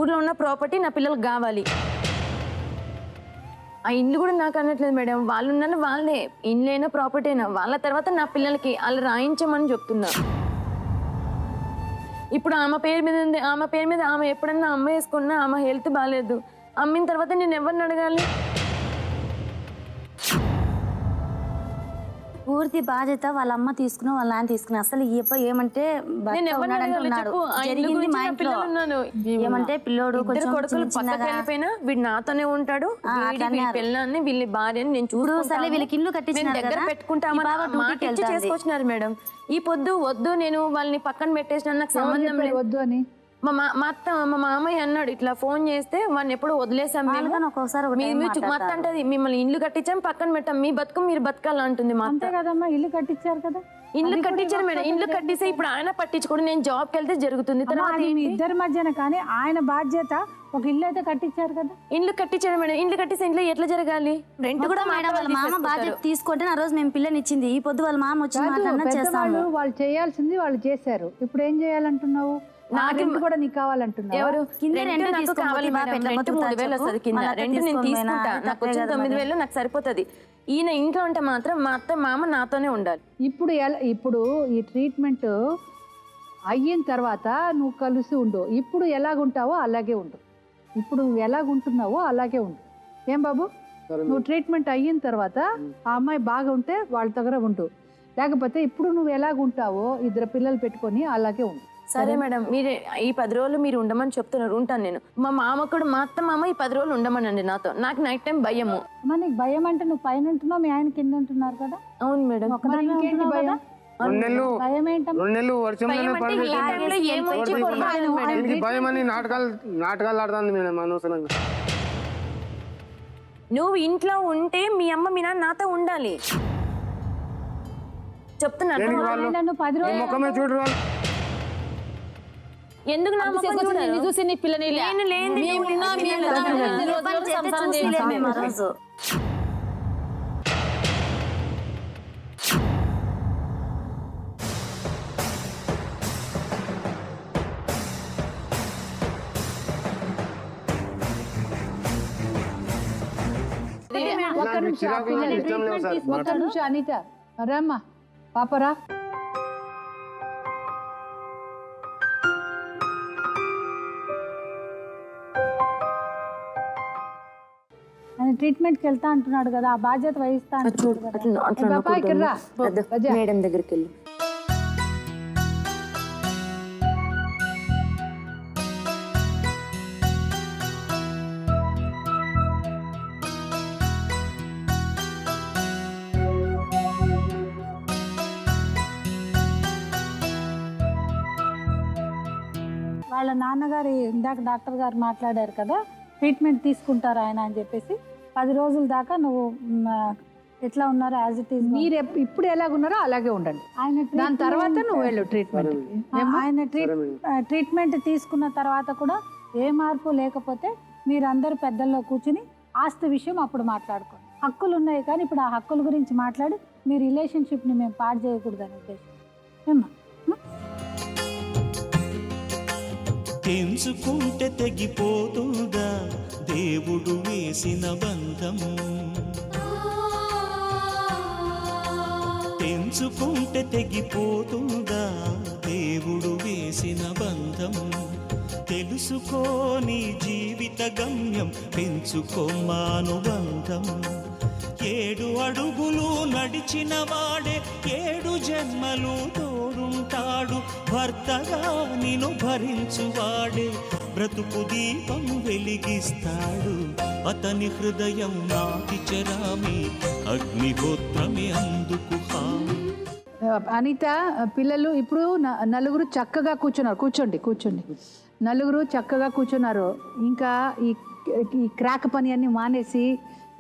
ఊర్లో ఉన్న ప్రాపర్టీ నా పిల్లలకు కావాలి. ఆ ఇల్లు కూడా నాకు అనట్లేదు మేడం, వాళ్ళు ఉన్నాను వాళ్ళే, ఇల్లు అయినా ప్రాపర్టీ అయినా వాళ్ళ తర్వాత నా పిల్లలకి వాళ్ళు రాయించమని చెప్తున్నా. ఇప్పుడు ఆమె పేరు మీద ఉంది, ఆమె పేరు మీద ఆమె ఎప్పుడన్నా అమ్మ వేసుకున్నా ఆమె హెల్త్ బాగాలేదు, అమ్మిన తర్వాత నేను ఎవరిని అడగాలి? పూర్తి బాధ్యత వాళ్ళ అమ్మ తీసుకున్నా వాళ్ళ నాన్న తీసుకున్నా. అసలు ఈ అబ్బాయి ఏమంటే భర్త నేను ఎవరిని ఉన్నాడంటే అడగాలి ఉన్నాడు. చెప్పు? ఆ ఇల్లు జరిగింది గురించి మా నా ఇంట్లో. పిల్లలు ఉన్నారు. ఏమంటే పిల్లోడు ఇద్దరు కొంచెం కొడుకులు చిన్న పక్కకి చిన్నగా వెళ్ళిపోయినా వీడు నాతోనే ఉంటాడు, వీడి పిల్లాన్ని వీళ్ళ భార్యని నేను ఇప్పుడు సరే చూసుకుంటాను. వీళ్ళకి ఇల్లు కట్టించినారు దగ్గర కదా, పెట్టుకుంటామని ఈ బావ డ్యూటీకి మాట ఇచ్చి వెళ్తాంది. చేసుకొచ్చినారు మేడం. ఈ పొద్దు వద్దు నేను వాళ్ళని పక్కన పెట్టేసిన నాకు సంబంధం లేదు. వద్దు అని మా అత్త మా మామయ్య అన్నాడు, ఇట్లా ఫోన్ చేస్తే వాడిని ఎప్పుడు వదిలేసాం మేము. వాళ్ళకని ఒక్కొక్కసారి ఒక టైం మా అత్త మాట్లాడతారు. అంటది మిమ్మల్ని ఇల్లు కట్టించాం పక్కన పెట్టాం, మీ బతుకు మీరు బతకాలంటుంది మా అంతే అత్త. కదమ్మా, ఇల్లు కట్టించారు కదా. ఇల్లు కట్టించారు మేడం, ఇల్లు కట్టిస్తే ఇప్పుడు ఆయన పట్టించుకోడు, నేను జాబ్కి వెళ్తే జరుగుతుంది. అమ్మా, తర్వాత అది మీ ఏంటి? ఇద్దరి మధ్యన, కానీ ఆయన బాధ్యత ఒక ఇల్లు అయితే కట్టించారు కదా. ఇల్లు కట్టించాడు మేడం, ఇల్లు కట్టిస్తే ఇంట్లో ఎట్లా జరగాలి? రెంట్ కూడా మేడం వాళ్ళ మామ బాధ్యత తీసుకుంటే ఆ రోజు మేము పిల్లని ఇచ్చింది, ఈ పొద్దు వాళ్ళ మామ వచ్చి మాట్లాడినా చేస్తాము. పెద్దవాళ్ళు వాళ్ళు చేయాల్సింది వాళ్ళు చేశారు, ఇప్పుడు ఏం చేయాలంటున్నావు? నాకు కూడా నీకు కావాలంటున్నావు. ఎవరు కింద రెంట్ రెంట్ నాకు తీసుకో, కావాలి బాబు మేడం, ఎట్లా రెంట్ బతుకుతారు 3000 వస్తుంది చెప్పు? కింద, మళ్ళీ రెంట్ నేను తీసుకో తీసుకుంటా, పోయినా, నాకు తప్పే వచ్చిన కదా మరి. 9000 నాకు సరిపోతుంది. ఈయన ఇంట్లో ఉంటే మాత్రం మా అత్త మామ నాతోనే ఉండాలి. ఇప్పుడు ఈ ట్రీట్మెంట్ అయిన తర్వాత నువ్వు కలిసి ఉండు. ఇప్పుడు ఎలాగుంటావో అలాగే ఉండు. ఇప్పుడు నువ్వు ఎలాగుంటున్నావో అలాగే ఉండు. ఏం బాబు, నువ్వు ట్రీట్మెంట్ అయిన తర్వాత ఆ అమ్మాయి బాగా ఉంటే వాళ్ళ దగ్గర ఉండు, లేకపోతే ఇప్పుడు నువ్వు ఎలాగుంటావో ఇద్దరు పిల్లలు పెట్టుకొని అలాగే ఉండు. సరే మేడం, మీరు ఈ 10 రోజులు మీరు ఉండమని చెప్తున్నారు, ఉంటాను నేను. మా మామ కూడా మా అత్త మామ ఈ 10 రోజులు ఉండమనండి నాతో. నాకు నైట్ టైం భయము. అమ్మా, నీకు భయం అంటే నువ్వు పైన ఉంటున్నావు, మీ ఆయన కింద ఉంటున్నారు కదా. అవును మేడం. ఒకదాన్ని ఇంకేంటి ఉంటున్నావు భయం? కదా. రెండు నెలలు భయం ఏంటమ్మా? 2 నెలలు వర్షంలోనే భయం అంటే ఏ టైంలో ఏమొచ్చి కొడతాను మేడం. దీనికి భయం అని నాటకాలు ఆడుతుంది మేడం అనవసరంగా. నువ్వు ఇంట్లో ఉంటే మీ అమ్మ మీ నాన్న నాతో ఉండాలి చెప్తున్నాను. దేనికి వాళ్ళు? నన్ను 10 నీ రోజులు ముఖమే చూడరు వాళ్ళు. ఎందుకు నా ముఖం చూడరు? చూసి నీ పిల్లని నేను లేనిది నువ్వు లేనిది ఇబ్బంది చేస్తే చూసి లేము ఆ రోజు. ఒక్క నిమిషం, చిరాకు నాకు ఇష్టం లేవు సార్. ఒక్క నిమిషం అనిత, రామ్మా పాపరా. ఆయన ట్రీట్మెంట్కి వెళ్తా అంటున్నాడు కదా, ఆ బాధ్యత వహిస్తా అంటున్నాడు కదా. పాపా ఇక్కడ రా. రజా. మేడం దగ్గరికి వెళ్ళి వాళ్ళ నాన్నగారు ఇందాక డాక్టర్ గారు మాట్లాడారు కదా, ట్రీట్మెంట్ తీసుకుంటారు ఆయన అని చెప్పేసి 10 రోజుల దాకా నువ్వు ఎట్లా ఉన్నారో యాజ్ ఇట్ ఈస్ మీరు ఇప్పుడు ఎలాగున్నారో అలాగే ఉండండి. ఆయన దాని తర్వాత నువ్వు వెళ్ళు ట్రీట్మెంట్. ఆయన ట్రీట్మెంట్ తీసుకున్న తర్వాత కూడా ఏ మార్పు లేకపోతే మీరందరూ పెద్దల్లో కూర్చుని ఆస్తి విషయం అప్పుడు మాట్లాడుకోండి. హక్కులు ఉన్నాయి కానీ ఇప్పుడు ఆ హక్కుల గురించి మాట్లాడి మీ రిలేషన్షిప్ని మేము పాడు చేయకూడదు అనే ఉద్దేశం. ఏమ్మా? తెంచుకుంటే తెగిపోతుందా దేవుడు వేసిన బంధం, తెంచుకుంటే తెగిపోతుందా దేవుడు వేసిన బంధం, తెలుసుకోని జీవిత గమ్యం పెంచుకోమానుబంధం, 7 అడుగులు నడిచిన వాడే 7 జన్మలు తోడుంటాడు, భర్తగా నిన్ను భరించువాడే బ్రతుకు దీపం వెలిగిస్తాడు, అతని హృదయం నాటి చెరామి అగ్నిహోత్రమే అందుకు హామీ. అనిత, పిల్లలు ఇప్పుడు నలుగురు చక్కగా కూర్చున్నారు. కూర్చోండి. నలుగురు చక్కగా కూర్చున్నారు. ఇంకా ఈ క్రాక్ పని అన్ని మానేసి,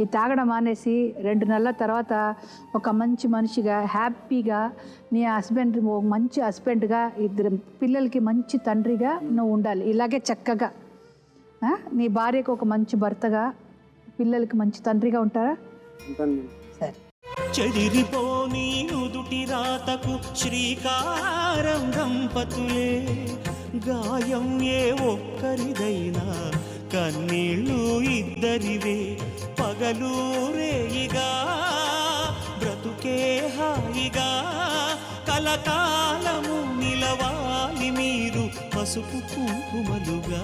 ఈ తాగడం మానేసి 2 నెలల తర్వాత ఒక మంచి మనిషిగా హ్యాపీగా నీ హస్బెండ్ మంచి హస్బెండ్గా, 2 పిల్లలకి మంచి తండ్రిగా నువ్వు ఉండాలి. ఇలాగే చక్కగా నీ భార్యకు ఒక మంచి భర్తగా, పిల్లలకి మంచి తండ్రిగా ఉంటారా? సరే. చెదిరిపోని నుదుటి రాతకు శ్రీకారం దంపతులే, గాయం ఏ ఒక్కరిదైనా కన్నీళ్ళు ఇద్దరివే పగలూరేయిగా బ్రతుకే హాయిగా కలకాలము నిలవాలి మీరు పసుపు కుంకుమలుగా.